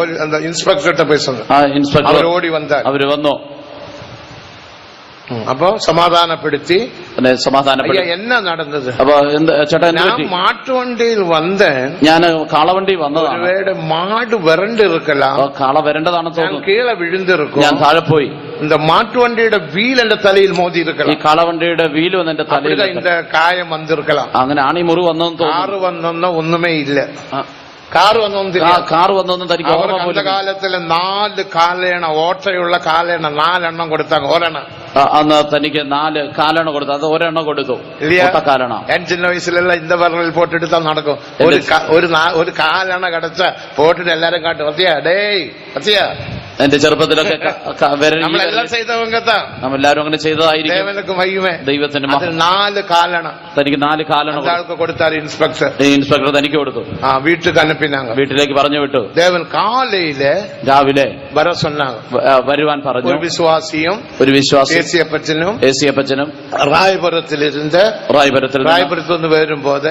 A: ഇൻസ്പെക്ടറുടെ പേഴ്സൺ.
B: ആ ഇൻസ്പെക്ടർ
A: അവർ ഓടി വന്നാൽ
B: അവര് വന്നു.
A: അപ്പൊ സമാധാനപ്പെടുത്തി എന്നാ നടന്നത്?
B: അപ്പൊ ചേട്ടാ
A: മാട്ടുവണ്ടിയിൽ വന്ന്
B: ഞാൻ കാളവണ്ടി വന്നതാണ്.
A: മാട് വരണ്ട് ഇരിക്കലാം.
B: കാള വരണ്ടതാണെന്ന് തോന്നുന്നു.
A: കീഴെ വിഴുന്നിരിക്കും.
B: ഞാൻ താഴെ പോയി.
A: இந்த மாட்டுவண்டியோட வீல் என்ற தலையில் மோதி இருக்கலாம்.
B: ഈ കാളവണ്ടിയുടെ വീല് വന്ന് എന്റെ തലയിൽ
A: இந்த காயம் வந்திருக்கலாம்.
B: അങ്ങനെയാണ് ഈ മുറിവ് വന്നതെന്ന് തോന്നുന്നു.
A: കാറ് വന്നൊന്നും ഒന്നുമേ ഇല്ല. കാറ്
B: വന്നൊന്നും തനിക്ക്
A: കാലത്തില് 4 കാലയണ ഓട്ടയുള്ള കാലയണ 4 എണ്ണം കൊടുത്താங்க. ഒരെണ്ണം
B: അന്ന് തനിക്ക് 4 കാലണ കൊടുത്തു. അത് ഒരെണ്ണം കൊടുത്തു. കാലണ
A: ഞാൻ ചിന്ന വയസ്സിലെല്ലാം ഇന്ത പറഞ്ഞിൽ പോട്ടെടുത്താൽ നടക്കും. ഒരു കാലണ കടച്ച പോട്ടിട്ട് എല്ലാരും കാട്ടു പത്തിയാ ഡേയ് പത്തിയാ.
B: എന്റെ ചെറുപ്പത്തിലൊക്കെ
A: നമ്മളെല്ലാം ചെയ്തവങ്കത്താ.
B: നമ്മളെല്ലാരും അങ്ങനെ ചെയ്തതായിരിക്കും. ദൈവത്തിന്
A: 4 കാലണ
B: തനിക്ക് 4 കാലണ
A: കൊടുത്താൽ ഇൻസ്പെക്ടർ
B: തനിക്ക് കൊടുത്തു.
A: വീട്ടിൽ കനപ്പിനാங்க.
B: വീട്ടിലേക്ക് പറഞ്ഞു വിട്ടു.
A: ദേവൻ കാലയില്
B: രാവിലെ
A: വരുവാൻ പറഞ്ഞു. ഒരു വിശ്വാസിയും
B: ഏസിയപ്പച്ചനും
A: റായ്പുരത്ത് നിന്ന് വരുമ്പോൾ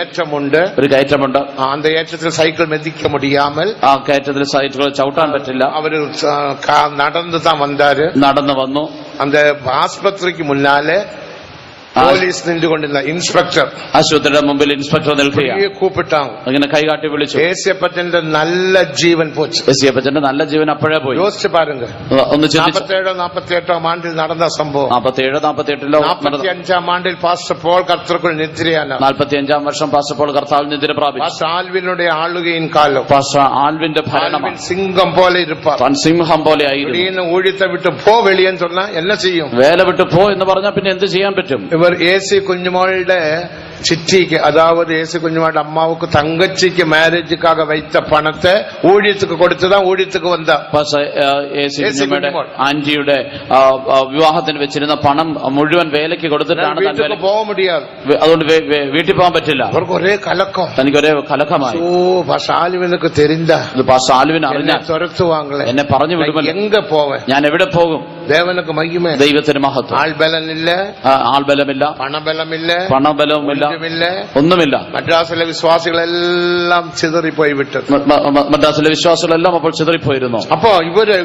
A: ഏറ്റമുണ്ട്.
B: ഒരു കയറ്റമുണ്ട്.
A: அந்த ஏற்றத்தில் சைக்கிள் மிதிக்க முடியாமல்,
B: ആ കയറ്റത്തിൽ സൈക്കിൾ ചവിട്ടാൻ പറ്റില്ല.
A: അവര് നടന്നു വന്നു. அந்த ആസ്പത്രിക്ക് മുന്നാലെ പോലീസ് നിന്നുകൊണ്ടിരുന്ന ഇൻസ്പെക്ടർ ആശുപത്രിയുടെ മുമ്പിൽ ഇൻസ്പെക്ടർ നിൽക്കുകയാണ്. കൂപ്പിട്ടാണ്. അങ്ങനെ കൈകാട്ടി വിളിച്ചു. ഏസിയപ്പച്ചന്റെ നല്ല ജീവൻ പോച്ചു. ഏസിയപ്പച്ചന്റെ നല്ല ജീവൻ അപ്പോഴേ പോയി. യോസിച്ച് പാരുങ്ക. ഒന്ന് 47-48 ആണ്ടിൽ നടന്ന സംഭവം. 47-48 45 ആണ്ടിൽ പാസ്റ്റർ പോൾ കർത്തർക്കുൾ നിദ്രയാണ്. 45 വർഷം പാസ്റ്റർ പോൾ കർത്താവിൽ നിദ്ര പ്രാപിച്ചു. പാസ്റ്റർ ആൽവിനുടെ ആളുകയും കാലം. പാസ്റ്റർ ആൽവിന്റെ ഭരണം സിംഹം പോലെ ഇരുപ്പാർ. സിംഹം പോലെ ആയിരുന്നു. ഊഴിത്തെ വിട്ട് പോ വെളിയെന്ന് சொன்னா என்ன ചെയ്യും? വേല വിട്ട് പോ എന്ന് പറഞ്ഞാൽ പിന്നെ എന്ത് ചെയ്യാൻ പറ്റും? ഇവർ ഏസി കുഞ്ഞുമോളുടെ சித்திக்கு, அதாவது ஏசு குஞ்சுமாட அம்மாவுக்கு தங்கச்சிக்கு மேரேஜுக்காக வைத்த பணத்தை ஊழியத்துக்கு கொடுத்துதான் ஊழியத்துக்கு வந்தா. ആന്റിയുടെ വിവാഹത്തിന് വെച്ചിരുന്ന പണം മുഴുവൻ വേലയ്ക്ക് കൊടുത്തിട്ടാണ്. പോകാൻ മുടിയാതെ. അതുകൊണ്ട് വീട്ടിൽ പോകാൻ പറ്റില്ല. അവർക്ക് ഒരേ കലക്കം. തനിക്ക് ഒരേ കലക്കമായി. പാഷാലുവിനൊക്കെ തെരിന്താ. പാഷാലുവിന് അറിഞ്ഞ തുരത്തുവാങ്ങളെ എന്നെ പറഞ്ഞു വിടുമല്ലോ. എങ്ക പോവേ? ഞാൻ എവിടെ പോകും? ദേവനക്ക് മഹിമ. ദൈവത്തിന് മഹത്വം. ആൾബലമില്ല. ആൾബലമില്ല. പണബലവുമില്ല. ഒന്നുമില്ല. മദ്രാസിലെ വിശ്വാസികളെല്ലാം ചിതറിപ്പോയി വിട്ടു. മദ്രാസിലെ വിശ്വാസികളെല്ലാം അപ്പോൾ ചിതറിപ്പോയിരുന്നു. അപ്പോ ഇവര്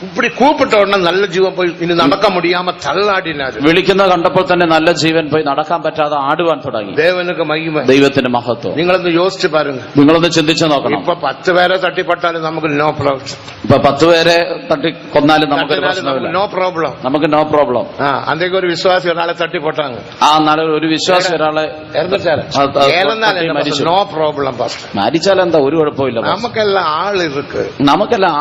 A: இப்படி கூப்பிட்ட உடனே நல்ல ஜீவன் போய் இனி நடக்க முடியாம தள்ளாடினாரு. വിളിക്കുന്ന കണ്ടപ്പോൾ തന്നെ നല്ല ജീവൻ പോയി നടക്കാൻ പറ്റാതെ ആടുവാൻ തുടങ്ങി. ദേവനുക്ക് മഹിമ. ദൈവത്തിന്റെ മഹത്വം. നിങ്ങളൊന്ന് യോസിച്ച് പാരുங்க. നിങ്ങളൊന്ന് ചിന്തിച്ചു നോക്കണം. ഇപ്പൊ 10 പേരെ തട്ടിപ്പെട്ടാലും നമുക്ക് നോ പ്രോബ്ലം. ഇപ്പൊ 10 പേരെ തട്ടി കൊന്നാലും നമുക്ക് നോ പ്രോബ്ലം. നമുക്ക് നോ പ്രോബ്ലം. അന്തൊക്കെ ഒരു വിശ്വാസി ഒരാളെ തട്ടിപ്പെട്ടാங்க. ആ നാളെ ഒരു വിശ്വാസി ഒരാളെ നോ പ്രോബ്ലം. മരിച്ചാൽ എന്താ ഒരു കുഴപ്പമില്ല. നമുക്കെല്ലാം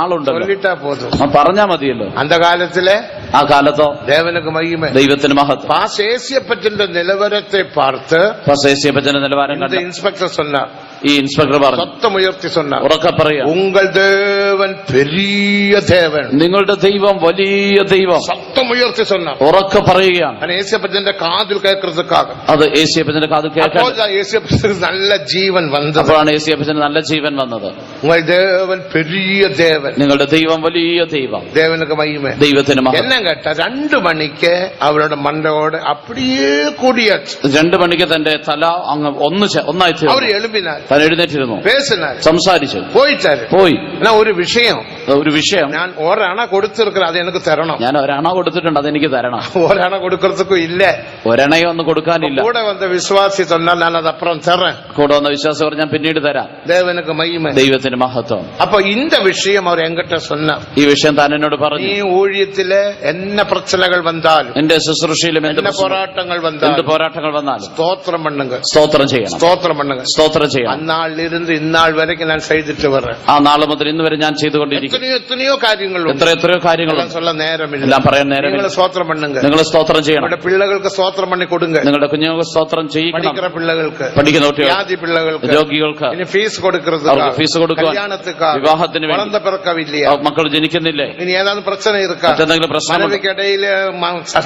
A: ആളുണ്ട്. சொல்லிட்டா போதும். പറഞ്ഞാ മതിയല്ലോ. അന്ധകാലത്തിലെ ആ കാലത്തോ ദേവനുക്ക് മഹിമ. ദൈവത്തിന് മഹത്വം. പാശേസ്യപ്പച്ചന്റെ നിലവാരത്തെ പാർത്ത് പാശേസ്യപ്പച്ചന്റെ നിലവാരം കണ്ട ഇൻസ്പെക്ടർ சொன்னார். ഈ ഇൻസ്പെക്ടർ പറഞ്ഞു. സത്തമുയർത്തി சொன்னார். ഉറക്കെ പറയാ. ഉங்கள் ദേവൻ പെരിയ ദേവൻ. നിങ്ങളുടെ ദൈവം വലിയ ദൈവം. സത്തമുയർത്തി சொன்னார். ഉറക്കെ പറയുകയാണ്. ഏസ്യപ്പച്ചന്റെ കാതിൽ കേൾക്കുന്നതുക്കാക. അത് ഏസ്യപ്പച്ചന്റെ കാതിൽ കേൾക്കാൻ. ഏസ്യപ്പച്ചന് നല്ല ജീവൻ വന്നത്. അപ്പോഴാണ് ഏസ്യപ്പച്ചന് നല്ല ജീവൻ വന്നത്. ഉങ്ങൾ ദേവൻ പെരിയ ദേവൻ. നിങ്ങളുടെ ദൈവം വലിയ ദൈവം. ദേവനുക്ക് മഹിമ. ദൈവത്തിന് മഹത്വം. എന്നെ കേട്ട 2 മണിക്ക് അവരുടെ മണ്ടയോട് അപ്പടിയേ കൂടിയാച്ചു. 2 മണിക്ക് തന്റെ തല അങ്ങ് ഒന്നായി അവർ എളുപ്പിനാൽ
B: താൻ എഴുന്നേറ്റിരുന്നു,
A: பேசினார்,
B: സംസാരിച്ചു,
A: போயிட்டாரு.
B: പോയി.
A: நான் ஒரு விஷயம்
B: ഞാൻ
A: நான் ஒரண கொடுத்திருக்கிறேன், அது எனக்கு தரணும்.
B: ഞാൻ ഒരണ കൊടുത്തിട്ടുണ്ട്, അതെനിക്ക് തരണം.
A: ஒரண கொடுக்கறதுக்கும் இல்ல,
B: ഒരണയോ ഒന്നും കൊടുക്കാനില്ല.
A: கூட வந்த விசுவாசி சொன்னால் நான் அது அப்புறம் தரேன்.
B: കൂടെ വന്ന വിശ്വാസം പറഞ്ഞാൽ പിന്നീട് തരാം.
A: தேவனுக்கு மகிமை,
B: ദൈവത്തിന് മഹത്വം.
A: அப்ப இந்த விஷயம் அவர் என்கிட்ட சொன்னார்.
B: ഈ വിഷയം താൻ എന്നോട് പറഞ്ഞു.
A: நீ ஊழியத்திலே என்ன பிரச்சனைகள் வந்தாலும்,
B: എന്റെ ശുശ്രൂഷയിലും
A: என்ன போராட்டங்கள்
B: എന്ത്
A: வந்தாலும்
B: പോരാട്ടങ്ങൾ വന്നാലും
A: ஸ்தோத்திரம் பண்ணுங்க,
B: സ്തോത്രം ചെയ്യണം,
A: ஸ்தோத்திரம் பண்ணுங்க.
B: സ്തോത്രം ചെയ്യണം.
A: அந்நாளில் இருந்து இந்நாள் வரைக்கும் நான் செய்துட்டு வர்றேன்.
B: ആ നാളെ മുതൽ ഇന്ന് വരെ ഞാൻ ചെയ്തുകൊണ്ടിരിക്കും.
A: எத்தனையோ காரியங்கள் உண்டு.
B: എത്രയോ കാര്യങ്ങളുണ്ട്,
A: சொல்ல நேரம் இல்லை,
B: എല്ലാം പറയാൻ നേരമില്ല.
A: നിങ്ങൾ സ്തോത്രം பண்ணுங்க,
B: നിങ്ങൾ സ്തോത്രം ചെയ്യണം.
A: നിങ്ങളുടെ പിള്ളകൾക്ക് സ്തോത്രം பண்ணி കൊടുங்க.
B: നിങ്ങളുടെ കുഞ്ഞുങ്ങൾക്ക് സ്തോത്രം ചെയ്യിക്കണം.
A: പഠിക്കുന്ന പിള്ളകൾക്ക്,
B: പഠിക്കുന്ന കുട്ടികൾ,
A: വ്യാധി പിള്ളകൾക്ക്,
B: രോഗികൾക്ക്,
A: ഇനി ഫീസ് കൊടുക്കുന്നത്,
B: അവർക്ക് ഫീസ് കൊടുക്കുക,
A: കല്യാണத்துக்காக,
B: വിവാഹത്തിന് വേണ്ടി,
A: വളർന്ന പിറക്കവില്ല,
B: മക്കൾ ജനിക്കുന്നില്ലേ,
A: ഇനി ഏതാനും പ്രശ്നം ഇരിക്കാ,
B: മറ്റെന്തെങ്കിലും പ്രശ്നം,
A: മനവിക്കിടയിൽ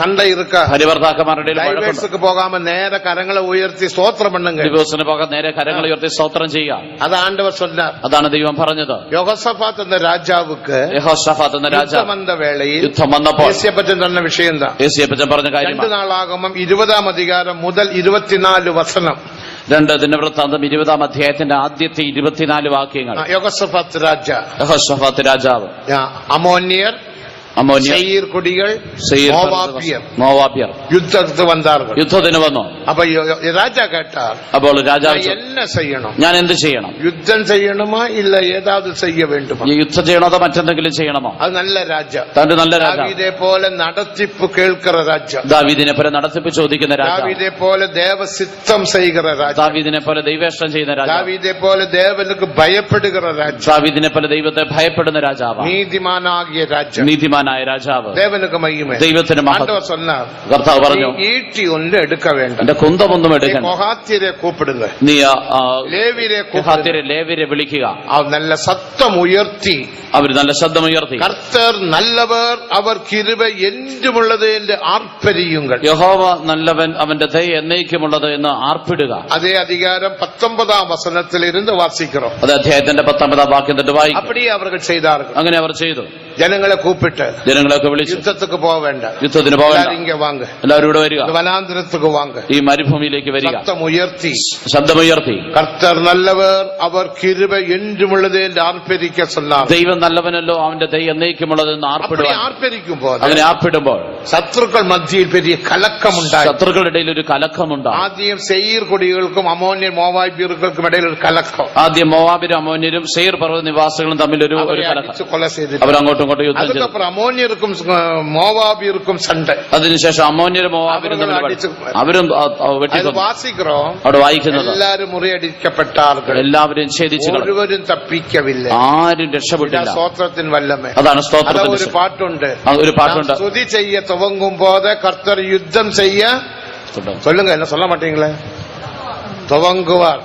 A: സണ്ട ഇരിക്കാ,
B: ഭാര്യഭർത്താക്കന്മാരുടെ
A: ഡൈവേഴ്സുக்கு പോകാമ നേരെ കരങ്ങളെ ഉയർത്തി സ്തോത്രം பண்ணுங்க.
B: ഡിവോഴ്സിന് പോകാൻ നേരെ കരങ്ങൾ ഉയർത്തി സ്തോത്രം ചെയ്യുക.
A: അത് ആണ്ടവർ சொன்னார்.
B: അതാണ് ദൈവം പറഞ്ഞത്.
A: യോഹോശാഫാത്ത് എന്ന രാജാവുക്ക്
B: യഹോശാഫാത്ത് എന്ന രാജാവ്
A: വന്ന വേളയിൽ
B: യുദ്ധം വന്നപ്പോൾ
A: യേശയ്യപ്പച്ചൻ തന്ന വിഷയം എന്താ?
B: യേശയ്യപ്പച്ചൻ പറഞ്ഞ കാര്യം
A: 2 നാളാകമം 20-ാം അധികാരം മുതൽ 24 വചനം.
B: 2 ദിനവൃത്താന്തം 20-ാം അധ്യായത്തിന്റെ ആദ്യത്തെ 24 വാക്യങ്ങൾ.
A: യോഹോശാഫാത്ത്
B: യഹോശാഫാത്ത് രാജാവ്,
A: അമോന്യർ, സെയീർ കുടികൾ, മോവാബ്യർ യുദ്ധത്തിന് വന്നാர்கள்.
B: യുദ്ധത്തിന് വന്നു.
A: അപ്പൊ രാജാ കേട്ടാർ.
B: അപ്പോൾ രാജാവ്
A: എന്നെ ചെയ്യണം,
B: ഞാൻ എന്ത് ചെയ്യണം?
A: യുദ്ധം ചെയ്യണമോ ഇല്ല ഏതാவது ചെയ്യ വേണ്ടുമോ?
B: ഈ യുദ്ധം ചെയ്യണോ അതോ മറ്റെന്തെങ്കിലും ചെയ്യണമോ?
A: അത് നല്ല രാജ,
B: തന്റെ നല്ല രാജ.
A: ദാവീദെ പോലെ നടത്തിപ്പ് കേൾക്കുന്ന രാജ,
B: ദാവീദിനെ പോലെ നടത്തിപ്പ് ചോദിക്കുന്ന രാജ,
A: ദാവീദെ പോലെ ദേവസിത്തം ചെയ്യുന്ന രാജ,
B: ദാവീദിനെ പോലെ ദൈവേഷ്ടം ചെയ്യുന്ന രാജ,
A: ദാവീദെ പോലെ ദേവനുക്ക് ഭയപ്പെടുന്ന രാജ,
B: ദാവീദിനെ പോലെ ദൈവത്തെ ഭയപ്പെടുന്ന രാജാവ്,
A: നീതിമാനാകിയ രാജ,
B: നീതിമാനായ രാജാവ്.
A: ദേവനുക്ക് മഹിമ,
B: ദൈവത്തിന് മഹത്വം. കർത്താവ് പറഞ്ഞു,
A: ഈട്ടി ഒന്ന് എടുക്ക വേണ്ട,
B: എന്റെ കുന്തമൊന്നും എടുക്കണം,
A: കൊഹാത്യരെ കൂപ്പിടുക,
B: നീ
A: ലേവിരെ
B: വിളിക്കുക.
A: നല്ല സത്തം ഉയർത്തി,
B: അവർ നല്ല ശബ്ദമുയർത്തി,
A: കർത്തർ നല്ലവർ അവർ കിരുബ എന്തുമുള്ളത് എന്ന് ആർപ്പരിയുങ്ങൾ,
B: യഹോവ നല്ലവൻ അവന്റെ ദയ എന്നേക്കുമുള്ളത് എന്ന് ആർപ്പിടുക.
A: അതേ അധികാരം 19-ാം വചനത്തിൽ ഇരുന്ന് വാസിக்கிறோம்.
B: അത് അധ്യായത്തിന്റെ 19-ാം വാക്യം തൊട്ട് വായിക്കും.
A: அப்படியே அவர்கள் செய்தார்கள்.
B: അങ്ങനെ അവർ ചെയ്തു.
A: ജനങ്ങളെ കൂപ്പിട്ട്,
B: ജനങ്ങളൊക്കെ വിളിച്ചു,
A: യുദ്ധത്തിന് പോവേണ്ട,
B: യുദ്ധത്തിന് പോകണ്ട,
A: ഇങ്ങ വാങ്ങ,
B: എല്ലാവരും ഇവിടെ വരിക,
A: വനാന്തരத்துக்கு വാങ്ങ,
B: ഈ മരുഭൂമിയിലേക്ക് വരിക.
A: ശബ്ദമുയർത്തി കർത്തർ നല്ലവർ അവർ കിരുബ എന്തുമുള്ളത് എന്ന് ആർപ്പരിക്ക சொன்னார்.
B: ദൈവം നല്ലവനല്ലോ അവന്റെ ദയ എന്നേക്കുമുള്ളത് എന്ന് ആർപ്പിടുക.
A: ആർപ്പരിക്കുമ്പോൾ,
B: അങ്ങനെ ആർപ്പിടുമ്പോൾ
A: ശത്രുക്കൾ മധ്യയിൽ പെരിയ കലക്കമുണ്ടായി.
B: ശത്രുക്കളുടെ ഇടയിൽ ഒരു കലക്കമുണ്ടായി.
A: ആദ്യം സെയീർ കുടികൾക്കും അമോന്യർ മോവാബ്യർക്കും ഇടയിൽ ഒരു കലക്കം.
B: ആദ്യം മോവാബിരും അമോന്യരും സെയീർ പർവ്വത നിവാസികളും തമ്മിൽ ഒരു കലക്കം.
A: കൊല ചെയ്തു.
B: അവരങ്ങോട്ടും ഇങ്ങോട്ടും യുദ്ധം ചെയ്തു.
A: അമോന്യർക്കും മോവാബ്യർക്കും സണ്ട.
B: അതിനുശേഷം അമോന്യരും മോവാബിരും അവരും
A: വാസിக்கிறோം.
B: അവിടെ വായിക്കുന്നത്
A: എല്ലാവരും മുറിയടിക്കപ്പെട്ടാர்கள்,
B: എല്ലാവരും ഛേദിച്ചു,
A: ഒരുവരും തപ്പിക്കവില്ല,
B: ആരും രക്ഷപ്പെട്ടില്ല.
A: സ്തോത്രത്തിന് വല്ലമേ.
B: അതാണ് സ്തോത്രം.
A: ഒരു പാട്ടുണ്ട്,
B: ഒരു പാട്ടുണ്ട്.
A: സ്തുതി ചെയ്യ തുവങ്ങും പോലെ കർത്തർ യുദ്ധം ചെയ്യ சொல்லுங்க, என்ன சொல்ல மாட்டீங்களே, துவங்குவார்.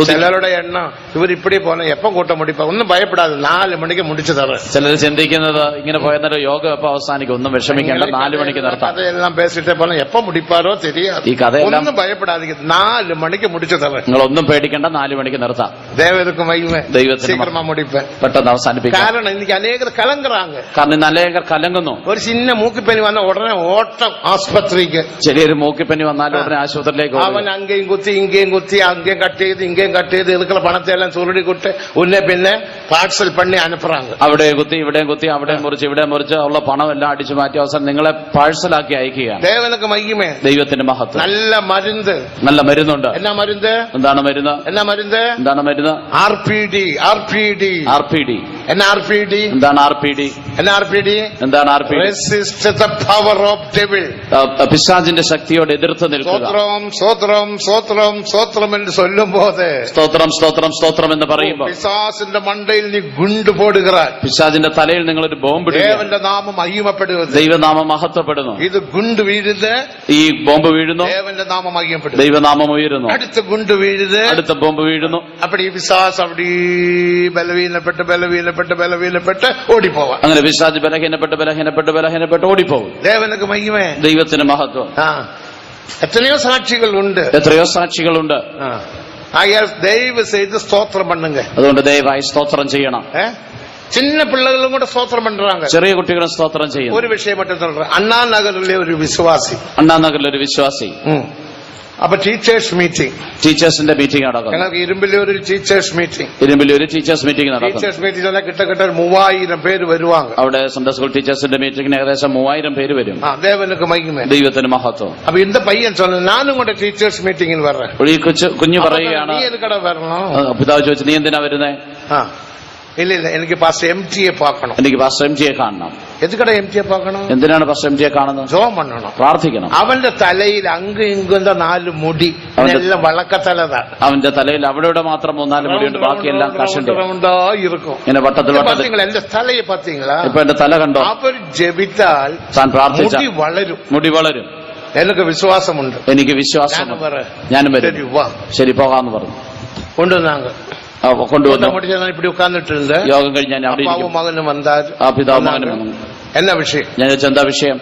A: ചിലരുടെ എണ്ണം ഇവർ ഇപ്പടി പോന്ന എപ്പം കൂട്ടം മുടിപ്പ ഒന്നും ഭയപ്പെടാതെ 4 മണിക്ക് മുടിച്ചു തറ.
B: ചിലർ ചിന്തിക്കുന്നത് ഇങ്ങനെ പോയെന്നൊരു യോഗം എപ്പോ അവസാനിക്കും, ഒന്നും വിഷമിക്കേണ്ട, 4 മണിക്ക് നിർത്താം.
A: കഥയെല്ലാം പേസിട്ടേ പോലെ എപ്പം മുടിപ്പാരോ தெரியாது.
B: ഈ കഥയെല്ലാം
A: ഒന്നും ഭയപ്പെടാതെ 4 മണിക്ക് മുടിച്ചു തറ.
B: നിങ്ങളൊന്നും പേടിക്കേണ്ട, 4 മണിക്ക് നിർത്താം.
A: ദേവർക്ക് മഹിമ,
B: ദൈവത്തിന്
A: മുടിപ്പൻ
B: പെട്ടെന്ന് അവസാനിപ്പിക്കും.
A: കാരണം എനിക്ക് അനേകർ കലങ്കറാങ്ക,
B: കാരണം ഇന്ന് അനേകർ കലങ്ങുന്നു.
A: ഒരു ചിന്ന മൂക്കിപ്പനി വന്ന ഉടനെ ഓട്ടം ആസ്പത്രിക്ക്.
B: ചെറിയൊരു മൂക്കിപ്പനി വന്നാൽ ഉടനെ ആശുപത്രിയിലേക്ക്
A: അവൻ അങ്ങേയും കുത്തി ഇങ്ങേയും കുത്തി, അങ്ങേയും കട്ട് ചെയ്ത് ഇങ്ങേയും കട്ട് ചെയ്ത് ഇതുക്കുള്ള പണത്തെ എല്ലാം ചുരുടി കുട്ടി ഉന്നെ പിന്നെ പാർസൽ പണി അനുപ്പറാങ്ക.
B: അവിടെ കുത്തി ഇവിടെയും കുത്തി, അവിടെ മുറിച്ച് ഇവിടെ മുറിച്ച് ഉള്ള പണം എല്ലാം അടിച്ചു മാറ്റി അവസാനം നിങ്ങളെ പാഴ്സലാക്കി അയക്കുകയാണ്.
A: ദേവനക്ക് മഹിമേ,
B: ദൈവത്തിന്റെ മഹത്വം.
A: നല്ല മരുന്ന്,
B: നല്ല മരുന്നുണ്ട്.
A: എന്നാ മരുന്ന്?
B: എന്താണ് മരുന്ന്?
A: എന്നാ മരുന്ന്?
B: എന്താണ് മരുന്ന്?
A: RPD. എന്നാ RPD?
B: എന്താണ് RPD?
A: എന്നാ RPD?
B: എന്താണ് RPD?
A: Resist the power of devil.
B: പിശാചിന്റെ ശക്തിയോട് എതിർത്ത് നിൽക്കുക.
A: സ്തോത്രം എന്ന് ചൊല്ലുമ്പോത്,
B: സ്തോത്രം എന്ന് പറയുമ്പോൾ
A: പിശാചിന്റെ മണ്ടയിൽ നീ ഗുണ്ട് പോടുகிறாൻ.
B: പിശാചിന്റെ തലയിൽ നിങ്ങൾ ഒരു ബോംബ് ഇടുക.
A: ദേവന്റെ നാമം മഹിമപ്പെടുന്നത്,
B: ദൈവനാമം മഹത്വപ്പെടുന്നു.
A: ഇത് ഗുണ്ട് വീഴുന്നത്,
B: ഈ ബോംബ് വീഴുന്നു,
A: ദേവന്റെ നാമം മഹിമപ്പെടുന്നു,
B: ദൈവനാമം ഉയരുന്നു.
A: അടുത്ത ഗുണ്ട് വീഴുന്നത്,
B: അടുത്ത ബോംബ് വീഴുന്നു.
A: അപ്പടി പിശാച് അവിടെ ബലവീനപ്പെട്ട് ഓടിപ്പോവാൻ.
B: അങ്ങനെ പിശാച് ബലഹീനപ്പെട്ട് ഓടിപ്പോകും.
A: ദേവനക്ക് മഹിമേ,
B: ദൈവത്തിന് മഹത്വം.
A: എത്രയോ സാക്ഷികളുണ്ട്. ദയവ് ചെയ്ത് സ്തോത്രം പണ്ണുങ്ക.
B: അതുകൊണ്ട് ദയവായി സ്തോത്രം ചെയ്യണം.
A: சின்ன பிள்ளைகளும் கூட ஸ்தோத்திரம் பண்றாங்க.
B: ചെറിയ കുട്ടികളും സ്തോത്രം ചെയ്യും.
A: ഒരു വിഷയം மட்டும் சொல்றேன். അണ്ണാ നഗറിലെ ഒരു വിശ്വാസി,
B: അണ്ണാ നഗറിലെ ഒരു വിശ്വാസി
A: അപ്പൊ ടീച്ചേഴ്സ് മീറ്റിംഗ്,
B: ടീച്ചേഴ്സിന്റെ മീറ്റിംഗ് നടക്കുന്നു.
A: ഞങ്ങൾക്ക് ഇരുമ്പിലൂർ ഒരു ടീച്ചേഴ്സ് മീറ്റിംഗ്,
B: ഇരുമ്പിലൂർ ടീച്ചേഴ്സ് മീറ്റിംഗ് നടക്കുന്നു.
A: ടീച്ചേഴ്സ് മീറ്റിംഗ് കിട്ടക്കിട്ട 3000 പേര് വരുവാங்க.
B: അവിടെ സൺഡേ സ്കൂൾ ടീച്ചേഴ്സിന്റെ മീറ്റിംഗിന് ഏകദേശം 3000 പേര് വരും.
A: ദേവനുക്ക് മഹിമ,
B: ദൈവത്തിന് മഹത്വം.
A: അപ്പൊ இந்த പയ്യൻ சொன்ன நானும் கூட ടീച്ചേഴ്സ് മീറ്റിംഗിൽ വരാം.
B: ഈ കുഞ്ഞു പറയുകയാണ്,
A: നീ എനിക്കട വരണം.
B: പിതാവ് ചോദിച്ചു, നീ എന്തിനാ വരുന്നേ?
A: ഇല്ല എനിക്ക് പാസ്റ്റർ എംടിയെ പാക്കണം.
B: എനിക്ക് പാസ്റ്റർ എംടിയെ കാണണം.
A: എതുക്കട എംടിയെ പാക്കണം?
B: എന്തിനാണ് പാസ്റ്റർ എംടിയെ കാണുന്നത്?
A: ജോം പണ്ണണം,
B: പ്രാർത്ഥിക്കണം.
A: അവന്റെ തലയിൽ അങ്ങ് ഇങ്ങുന്ന 4 മുടി, എല്ലാം വളക്കത്തലതാ.
B: അവന്റെ തലയിൽ അവിടെ ഇവിടെ മാത്രം 3-4 മുടിയുണ്ട്, ബാക്കിയെല്ലാം കഷണ്ടി ഇങ്ങനെ വട്ടത്തിൽ വട്ടത്തിൽ.
A: എന്റെ തലയെ പത്തീങ്ങളാ?
B: ഇപ്പൊ എന്റെ തല കണ്ടോ?
A: അവർ ജപിച്ചാൽ
B: താൻ പ്രാർത്ഥിച്ച
A: മുടി വളരും. എനിക്ക് വിശ്വാസമുണ്ട്.
B: എനിക്ക് വിശ്വാസമുണ്ട്. ഞാനും വരും. ശരി, പോകാന്ന് പറഞ്ഞു. കൊണ്ടുവന്നു.
A: இப்படி உட்கார்ந்துட்டு
B: യോഗം കഴിഞ്ഞ് ഞാൻ അവിടെ
A: அப்பாவும் மகனும் வந்தார்.
B: പിതാവ് മകനും.
A: என்ன விஷயம்?
B: ഞാൻ ചോദിച്ചു, എന്താ വിഷയം?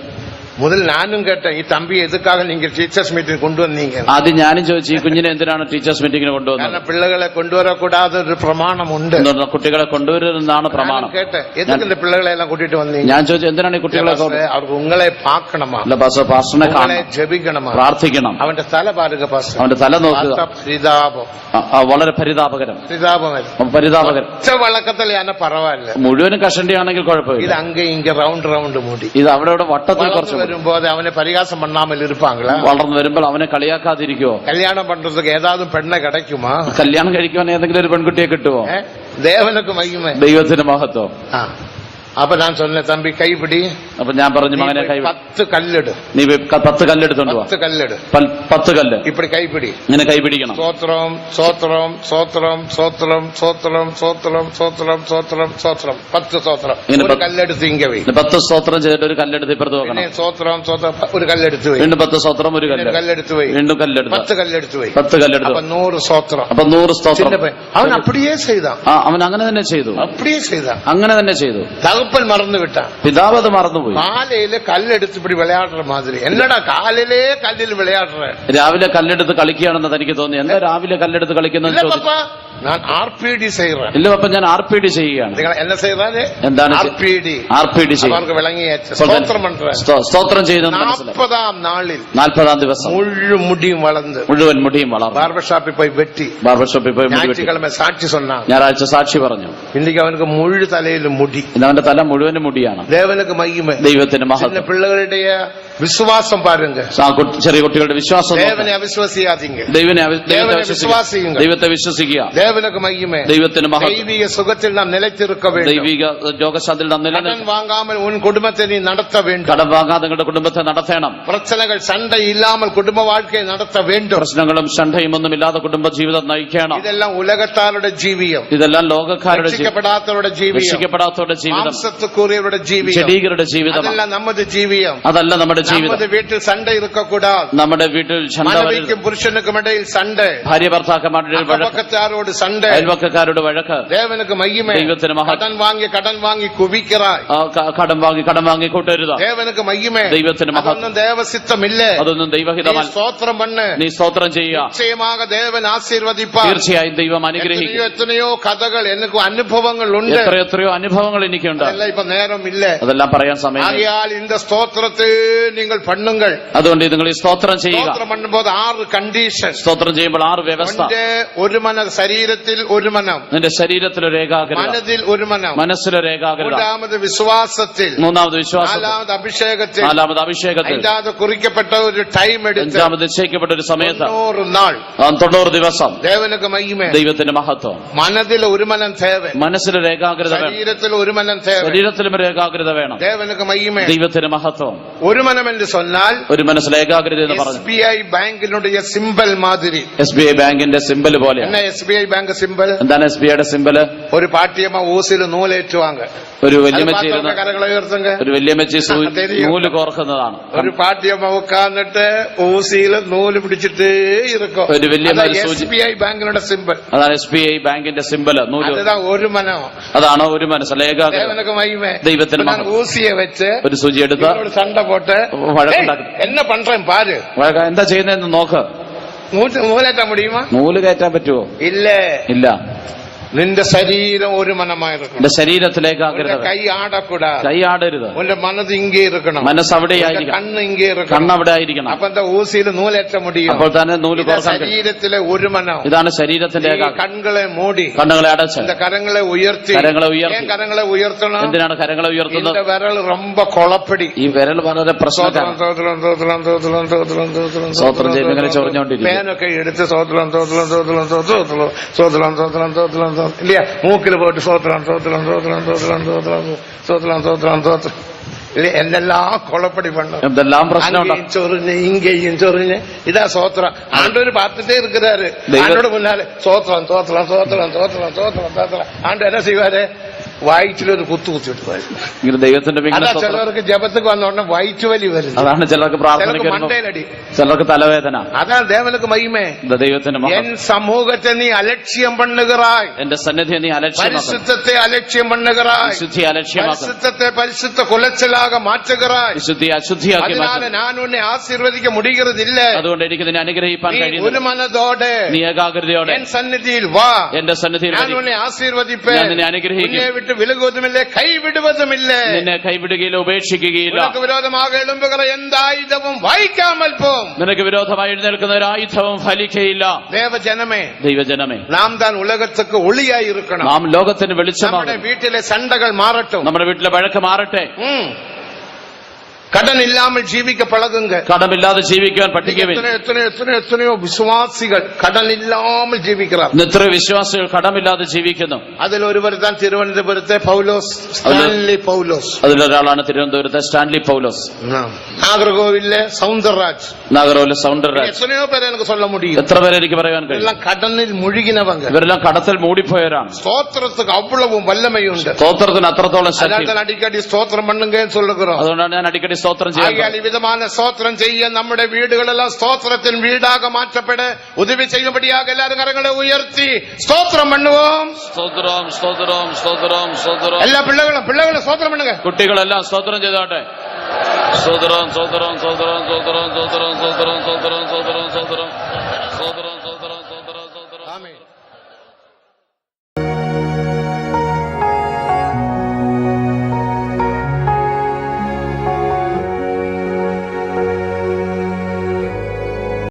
A: முதல் நானும் கேட்டேன், ഈ തമ്പി എതുക്കാக நீங்க ടീച്ചേഴ്സ് മീറ്റിംഗ് കൊണ്ടുവന്നീங்க?
B: ആദ്യം ഞാനും ചോദിച്ചു, ഈ കുഞ്ഞിനെ എന്തിനാണ് ടീച്ചേഴ്സ് മീറ്റിംഗിന് കൊണ്ടുവന്നത്?
A: പിള്ളകളെ കൊണ്ടുവരക്കൂടാതെ ഒരു പ്രമാണമുണ്ട്.
B: കുട്ടികളെ കൊണ്ടുവരുന്നതാണ് പ്രമാണം.
A: കേട്ടെ, എതുക്ക് இந்த പിള്ളകളെ എല്ലാം കൂട്ടിട്ട് വന്നീங்க?
B: ഞാൻ ചോദിച്ചു, എന്തിനാണ് ഈ കുട്ടികളെ?
A: അവർക്ക് ഉങ്ങളെ പാക്കണമാ,
B: പാസ്റ്ററിനെ കാണണം,
A: ജപിക്കണമാ,
B: പ്രാർത്ഥിക്കണം.
A: അവന്റെ തല പാരുക പാസ്റ്റർ,
B: അവന്റെ തല നോക്കുക.
A: പരിതാപം,
B: വളരെ പരിതാപകരം. പരിതാപകരം.
A: വളക്കത്തല പറവാല്ല,
B: മുഴുവനും കഷണ്ടിയാണെങ്കിൽ കുഴപ്പമില്ല.
A: ഇത് അങ്ങ ഇങ്ങ റൗണ്ട് റൗണ്ട് മൂടി.
B: ഇത് അവിടെ ഇവിടെ വട്ടത്തിൽ കുറച്ച്
A: വരുമ്പോ അവനെ പരിഹാസം പണ്ണാമൽ ഇരുപ്പാങ്കളാ? വളർന്നു
B: വരുമ്പോൾ അവനെ കളിയാക്കാതിരിക്കുവോ?
A: കല്യാണം പண்றதுக்கு ഏതാതും പെണ്ണെ കിടക്കുമാ?
B: കല്യാണം കഴിക്കുവാൻ ഏതെങ്കിലും ഒരു പെൺകുട്ടിയെ കിട്ടുമോ?
A: ദേവനക്ക് മഹിമ,
B: ദൈവത്തിന് മഹത്വം.
A: അപ്പൊ ഞാൻ சொன்ன തമ്പി കൈപിടി.
B: അപ്പൊ ഞാൻ പറഞ്ഞു, മകനെ കൈ
A: 10 കല്ലെട്.
B: നീ 10 കല്ലെടുത്തോണ്ട്
A: 10 കല്ലെട്.
B: 10 കല്ല്
A: ഇപ്പടി കൈപിടി.
B: ഇങ്ങനെ കൈപിടിക്കണം.
A: സ്തോത്രം സ്തോത്രം സ്തോത്രം സ്തോത്രം സ്തോത്രം സ്തോത്രം സ്തോത്രം സ്തോത്രം സ്തോത്രം 10 സ്തോത്രം. ഒരു കല്ലെടുത്ത് ഇങ്ങവേ 10
B: സ്തോത്രം ചെയ്തിട്ട് ഒരു കല്ലെടുത്ത് ഇപ്പുറത്ത് വെക്കണം.
A: സ്തോത്രം സ്തോത്രം ഒരു കല്ലെടുത്ത് പോയി.
B: വീണ്ടും 10 സ്തോത്രം, ഒരു
A: കല്ലെടുത്ത് പോയി.
B: വീണ്ടും കല്ലെടുത്ത്
A: 10 കല്ലെടുത്ത് പോയി.
B: 10 കല്ലെടുത്ത്.
A: അപ്പൊ 100 സ്തോത്രം.
B: അപ്പൊ 100 സ്തോത്രം.
A: അവൻ അപ്പടിയേ ചെയ്താ.
B: അവൻ അങ്ങനെ തന്നെ ചെയ്തു.
A: അപ്പടിയേ ചെയ്താ, അങ്ങനെ
B: തന്നെ ചെയ്തു.
A: തകപ്പൻ മറന്നു വിട്ടാ.
B: പിതാവ് അത് മറന്നുപോയി.
A: കാലയില് കല്ലെടുത്ത് ഇപ്പടി വിളയാടുற മാതിരി. എന്നടാ കാലിലേ കല്ലിൽ വിളയാടുற? രാവിലെ
B: കല്ലെടുത്ത് കളിക്കുകയാണെന്ന് തനിക്ക് തോന്നി. എന്താ രാവിലെ കല്ലെടുത്ത് കളിക്കുന്നത്?
A: ഞാൻ RPD ചെയ്യുക.
B: ഇല്ല പപ്പ, ഞാൻ RPD ചെയ്യുകയാണ്.
A: എന്നെ ചെയ്താല്
B: എന്താണ് RPD
A: അവർക്ക് വിളങ്ങിയേറ്റ സ്തോത്രം ചെയ്ത 40-ാം നാളിൽ
B: 40-ാം ദിവസം
A: മുഴുവൻ മുടിയും വളർന്ന് ബാർബർ ഷോപ്പിൽ പോയി വെട്ടി. ഞായറാഴ്ച സാക്ഷി சொன்னாங்க.
B: ഞായറാഴ്ച സാക്ഷി പറഞ്ഞു.
A: ഇന്നിക്ക് അവനക്ക് മുഴു തലയിലും മുടി.
B: അവന്റെ തല മുഴുവനും മുടിയാണ്.
A: ദേവനക്ക് മഹിമ,
B: ദൈവത്തിന് മഹത്വം.
A: പിള്ളകളുടെ വിശ്വാസം പാരുങ്ക.
B: ചെറിയ കുട്ടികളുടെ വിശ്വാസം.
A: ദേവനെ അവിശ്വസിയാതിങ്ക.
B: ദൈവത്തെ വിശ്വസിക്കുക.
A: ദേവനക്ക് മഹിമ, ദൈവത്തിന് മഹത്വം. ദൈവിക സുഖത്തിൽ നാം നിലച്ചിരിക്ക வேண்டும்.
B: ദൈവിക രോഗശാന്തിയിൽ നാം
A: കടം വാങ്ങാமல் ഉൻ കുടുംബത്തെ നീ നടത്ത வேண்டும்.
B: കടം വാങ്ങാതെ നിങ്ങളുടെ കുടുംബത്തെ നടത്തണം.
A: പ്രശ്നങ്ങൾ സண்டை ഇല്ലാமல் കുടുംബ வாழ்க்கை നടത്ത வேண்டும்.
B: പ്രശ്നങ്ങളും ഷണ്ടയും ഒന്നുമില്ലാതെ കുടുംബ ജീവിതം നയിക്കണം.
A: ഇതെല്ലാം ഉലകത്താരുടെ ജീവിതം.
B: ഇതെല്ലാം ലോകക്കാരുടെ
A: രക്ഷിക്കപ്പെടാത്തവരുടെ ജീവിതം.
B: രക്ഷിക്കപ്പെടാത്തവരുടെ ജീവിതം.
A: മാംസത്തുകൂറിയവരുടെ ജീവിതം.
B: ചെടികളുടെ ജീവിതം.
A: അതല്ല നമ്മുടെ ജീവിതം.
B: അതല്ല നമ്മുടെ ജീവിതം.
A: നമ്മുടെ വീട്ടിൽ സண்டை இருக்கக்கூடாது.
B: നമ്മുടെ വീട്ടിൽ
A: മனைவிക്കും പുരുഷനുക്കും ഇടയിൽ സண்டை.
B: ഭാര്യ ഭർത്താക്കന്മാരുടെ
A: അയൽവക്കക്കാരോട് സണ്ടை.
B: അയൽവക്കക്കാരുടെ വഴക്ക്.
A: ദേവനക്ക് മഹിമ,
B: ദൈവത്തിന് മഹത്വം.
A: കടം വാങ്ങി കുവിക്കറായി.
B: കടം വാങ്ങി കൂട്ടരുത്.
A: ദേവനക്ക് മഹിമ,
B: ദൈവത്തിന് മഹത്വം.
A: അതൊന്നും ദേവസിത്തമില്ല.
B: അതൊന്നും ദൈവഹിതമല്ല.
A: സ്തോത്രം പണ്ണ്.
B: നീ സ്തോത്രം ചെയ്യുക.
A: നിശ്ചയமாக ദേവൻ ആശീർവദിപ്പാർ.
B: തീർച്ചയായും ദൈവം അനുഗ്രഹിക്കും.
A: എത്രയോ കഥകൾ, എനിക്ക് അനുഭവങ്ങൾ ഉണ്ട്.
B: എത്രയോ അനുഭവങ്ങൾ എനിക്കുണ്ട്.
A: അതെല്ലാം ഇപ്പൊ നേരമില്ല.
B: അതെല്ലാം പറയാൻ സമയം.
A: ആകയാൽ இந்த സ്തോത്രത്തെ നിങ്ങൾ പണ്ണുങ്ങൾ.
B: അതുകൊണ്ട് നിങ്ങൾ ഈ സ്തോത്രം ചെയ്യുക.
A: സ്തോത്രം പണ്ണുമ്പോൾ 6 കണ്ടീഷൻ.
B: സ്തോത്രം ചെയ്യുമ്പോൾ 6 വ്യവസ്ഥ.
A: ഒരു മന ശരീരത്തിൽ ഒരു മനം.
B: നിന്റെ ശരീരത്തിൽ ഒരു ഏകാഗ്രത.
A: മനതിൽ ഒരു മനം.
B: മനസ്സിലൊരു ഏകാഗ്രത.
A: മൂന്നാമത് വിശ്വാസത്തിൽ.
B: മൂന്നാമത് വിശ്വാസം.
A: നാലാമത് അഭിഷേകത്തിൽ.
B: നാലാമത് അഭിഷേകത്തിൽ.
A: അഞ്ചാമത് കുറിക്കപ്പെട്ട ഒരു ടൈം എടുത്ത്.
B: അഞ്ചാമത് നിശ്ചയിക്കപ്പെട്ട ഒരു സമയത്ത്
A: 90 നാൾ.
B: 90 ദിവസം.
A: ദേവനക്ക് മഹിമ,
B: ദൈവത്തിന്റെ മഹത്വം.
A: മനതിൽ ഒരു മനം തേവ.
B: മനസ്സിലൊരു ഏകാഗ്രത വേണം.
A: ശരീരത്തിൽ ഒരു മനം തേവ.
B: ശരീരത്തിലും ഒരു ഏകാഗ്രത വേണം.
A: ദേവനക്ക് മഹിമ,
B: ദൈവത്തിന് മഹത്വം.
A: ഒരു മനം എന്ന് சொன்னால்
B: ഒരു മനസ്സിൽ ഏകാഗ്രത എന്ന് പറഞ്ഞു.
A: SBI ബാങ്കിനുடைய സിംബൽ മാതിരി.
B: SBI ബാങ്കിന്റെ സിംബൽ പോലെ.
A: എന്നാ SBI ബാങ്ക് സിംബൽ?
B: എന്താണ് SBIയുടെ സിംബൽ?
A: ഒരു പാട്ടിയമ്മ ഊസിൽ നൂലേറ്റുവാങ്ക.
B: ഒരു വല്യമ്മച്ചി നൂല് കോർക്കുന്നതാണ്.
A: ഒരു പാട്ടിയമ്മ ഉക്കാന്നിട്ട് ഊസിയിൽ നൂല് പിടിച്ചിട്ട് ഇരിക്കും.
B: ഒരു വലിയ
A: SBI ബാങ്കിനുടെ സിംബൽ.
B: അതാണ് SBI ബാങ്കിന്റെ സിംബൽ.
A: ഒരു മനോ, അതാണ് ഒരു മനസ്സല്ല ഏകാഗ്രത. ദൈവത്തിന് ഊസിയെ വെച്ച് ഒരു സൂചി എടുത്ത് സണ്ട പോട്ട് എന്നെ പண்றேன் പാര്.
B: എന്താ ചെയ്യുന്നതെന്ന് നോക്ക്.
A: നൂലേറ്റാൻ മുടിയുമോ?
B: നൂല് കയറ്റാൻ പറ്റുമോ?
A: ഇല്ല.
B: ഇല്ല.
A: നിന്റെ ശരീരം ഒരു മനമായിരിക്കണം.
B: എന്റെ ശരീരത്തിലേക്കാക്കരുത്.
A: കൈ ആടക്കൂടാ.
B: കൈ ആടരുത്.
A: ഉന്റെ മനസ്സ് ഇങ്ങേ ഇരിക്കണം.
B: മനസ്സ് അവിടെയായിരിക്കണം.
A: കണ്ണ് ഇങ്ങേ ഇരിക്കണം.
B: കണ്ണ് അവിടെ ആയിരിക്കണം.
A: അപ്പൊ എന്താ ഊസിയിൽ നൂലേറ്റ മുടിയും.
B: അപ്പോൾ തന്നെ നൂല് കോർക്കാൻ കഴിയും.
A: ശരീരത്തിലെ ഒരു മനം.
B: ഇതാണ് ശരീരത്തിന്റെ
A: കണ്ണുകളെ മൂടി,
B: കണ്ണുകളെ അടച്ച്,
A: കരങ്ങളെ ഉയർത്തി.
B: കരങ്ങളെ ഉയർത്തി.
A: കരങ്ങളെ ഉയർത്തണം.
B: എന്തിനാണ് കരങ്ങളെ ഉയർത്തുന്നത്?
A: വിരൽ ரொம்ப കൊളപ്പടി.
B: ഈ വിരൽ വളരെ പ്രശ്നമാണ്. സ്വോത്രം ചെയ്യുമ്പോൾ ഇങ്ങനെ ചൊറിഞ്ഞോണ്ടിരിക്കും.
A: പേനൊക്കെ എടുത്ത് സ്വോത്രം സ്വോത്രം സ്വോത്രം സ്വോത്രം സ്വോത്രം സ്വോത്രം സ്വോത്രം ഇല്ല, മൂക്കിൽ പോയിട്ട് സ്വോത്രം സ്വോത്രം സ്വോത്രം സ്വോത്രം സ്വോത്രം സ്വോത്രം സ്വോത്രം സ്വോത്രം ഇല്ല, എന്തെല്ലാം കൊളപ്പടി പണം.
B: എന്തെല്ലാം പ്രശ്നം
A: ചൊറിഞ്ഞ് ഇങ്കയും ചൊറിഞ്ഞ്. ഇതാ സ്വോത്രം. ആണ്ടൊരു പാത്തിട്ടേ இருக்கிறாரு. ആണ്ടോട് മുന്നാലെ സ്വോത്രം സ്വോത്രം സ്വോത്രം സ്വോത്രം സ്വോത്രം സ്വോത്രം. ആണ്ട് എന്നാ ചെയ്യുവാരെ വയറ്റിലൊരു കുത്തുകുത്തിട്ട്
B: ഇങ്ങനെ ദൈവത്തിന്റെ
A: ചിലവർക്ക് ജപത്തേക്ക് വന്നോണ്ട് വയറ്റുവലി വരുന്നത്.
B: അതാണ് ചിലർക്ക് പ്രാർത്ഥന,
A: മണ്ടയിലടി,
B: ചിലർക്ക് തലവേദന.
A: അതാണ് ദേവനക്ക് മഹിമേ.
B: ദൈവത്തിന്റെ
A: എൻ സമൂഹത്തെ നീ അലക്ഷ്യം പണ്ണുകറായി.
B: എന്റെ സന്നിധിയെ നീ
A: പരിശുദ്ധത്തെ അലക്ഷ്യം പണ്ണുകറായി.
B: വിശുദ്ധി അലക്ഷ്യമാക്കും.
A: പരിശുദ്ധത്തെ പരിശുദ്ധ കുലച്ചലാക മാറ്റുകറായി.
B: വിശുദ്ധി അശുദ്ധിയാക്കി
A: മാറ്റും. ഞാൻ ഉന്നെ ആശീർവദിക്ക മുടികരുതില്ല.
B: അതുകൊണ്ട് എനിക്ക് നിന്നെ അനുഗ്രഹിക്കാൻ കഴിയും.
A: ഒരു മനതോടെ
B: നീ ഏകാഗ്രതയോടെ
A: എൻ സന്നിധിയിൽ വാ.
B: എന്റെ സന്നിധിയിൽ
A: ഞാൻ ഉന്നെ ആശീർവദിപ്പേ.
B: നിന്നെ അനുഗ്രഹിക്കും.
A: വിലകുവതുമില്ല, കൈവിടുവതുമില്ല.
B: നിന്നെ കൈവിടുകയില്ല, ഉപേക്ഷിക്കുകയില്ല.
A: വിരോധமாக എഴുമ്പുകളെ എന്തായുധവും വായിക്കാമൽ പോം.
B: നിനക്ക് വിരോധമായി എഴുന്നേൽക്കുന്ന ഒരു ആയുധവും ഫലിക്കയില്ല.
A: ദേവജനമേ,
B: ദൈവജനമേ,
A: നാം താൻ ഉലകത്തേക്ക് ഒളിയായി ഇരിക്കണം.
B: നാം ലോകത്തിന് വെളിച്ചമാണ്.
A: നമ്മുടെ വീട്ടിലെ സണ്ടകൾ മാറട്ടെ.
B: നമ്മുടെ വീട്ടിലെ വഴക്ക് മാറട്ടെ.
A: കടൻ ഇല്ലാமல் ജീവിക്ക പഴകുങ്ക.
B: കടമില്ലാതെ ജീവിക്കാൻ പഠിക്കുവിൻ.
A: എത്രയോ വിശ്വാസികൾ കടനില്ലാமல் ജീവിക്கிறார்.
B: എത്ര വിശ്വാസികൾ കടമില്ലാതെ ജീവിക്കുന്നു.
A: അതിലൊരുവർ താൻ തിരുവനന്തപുരത്തെ പൗലോസ്, സ്റ്റാൻലി പൗലോസ്.
B: അതിലൊരാളാണ് തിരുവനന്തപുരത്തെ സ്റ്റാൻലി പൗലോസ്.
A: നാഗർകോവിലെ സൗന്ദർരാജ്.
B: നാഗർകോവിലെ സൗന്ദർരാജ്.
A: എത്രയോ പേരെ എനിക്ക് சொல்ல முடியும்.
B: എത്ര പേരെ എനിക്ക് പറയാൻ കഴിയും.
A: എല്ലാം കടനിൽ മുഴുകിനവങ്ക.
B: ഇവരെല്ലാം കടത്തിൽ മൂടിപ്പോയവരാണ്.
A: സ്തോത്രത്തിന് അவ்வளവും വല്ലമയുണ്ട്.
B: സ്തോത്രത്തിന് അത്രത്തോളം ശക്തി.
A: അടിക്കടി സ്തോത്രം പണ്ണുങ്കன்னு சொல்லுகிறோம்.
B: അതുകൊണ്ടാണ് ഞാൻ അടിക്കടി സ്തോത്രം ചെയ്യാൻ.
A: വിധமான സ്തോത്രം ചെയ്യാൻ നമ്മുടെ വീടുകളെല്ലാം സ്തോത്രത്തിൻ വീടാക മാറ്റപ്പെട് ഉദവി ചെയ്യുമ്പടിയാക എല്ലാവരും കരങ്ങളെ ഉയർത്തി സ്തോത്രം പണ്ണുவோம்.
B: സ്തോത്രം സ്തോത്രം സ്തോത്രം സ്തോത്രം.
A: എല്ലാ പിള്ളകളും സ്തോത്രം പണ്ണുക.
B: കുട്ടികളെല്ലാം സ്തോത്രം ചെയ്തോട്ടെ. സ്തോത്രം സ്തോത്രം സ്തോത്രം സ്തോത്രം സ്തോത്രം സ്തോത്രം സ്തോത്രം സ്തോത്രം സ്തോത്രം.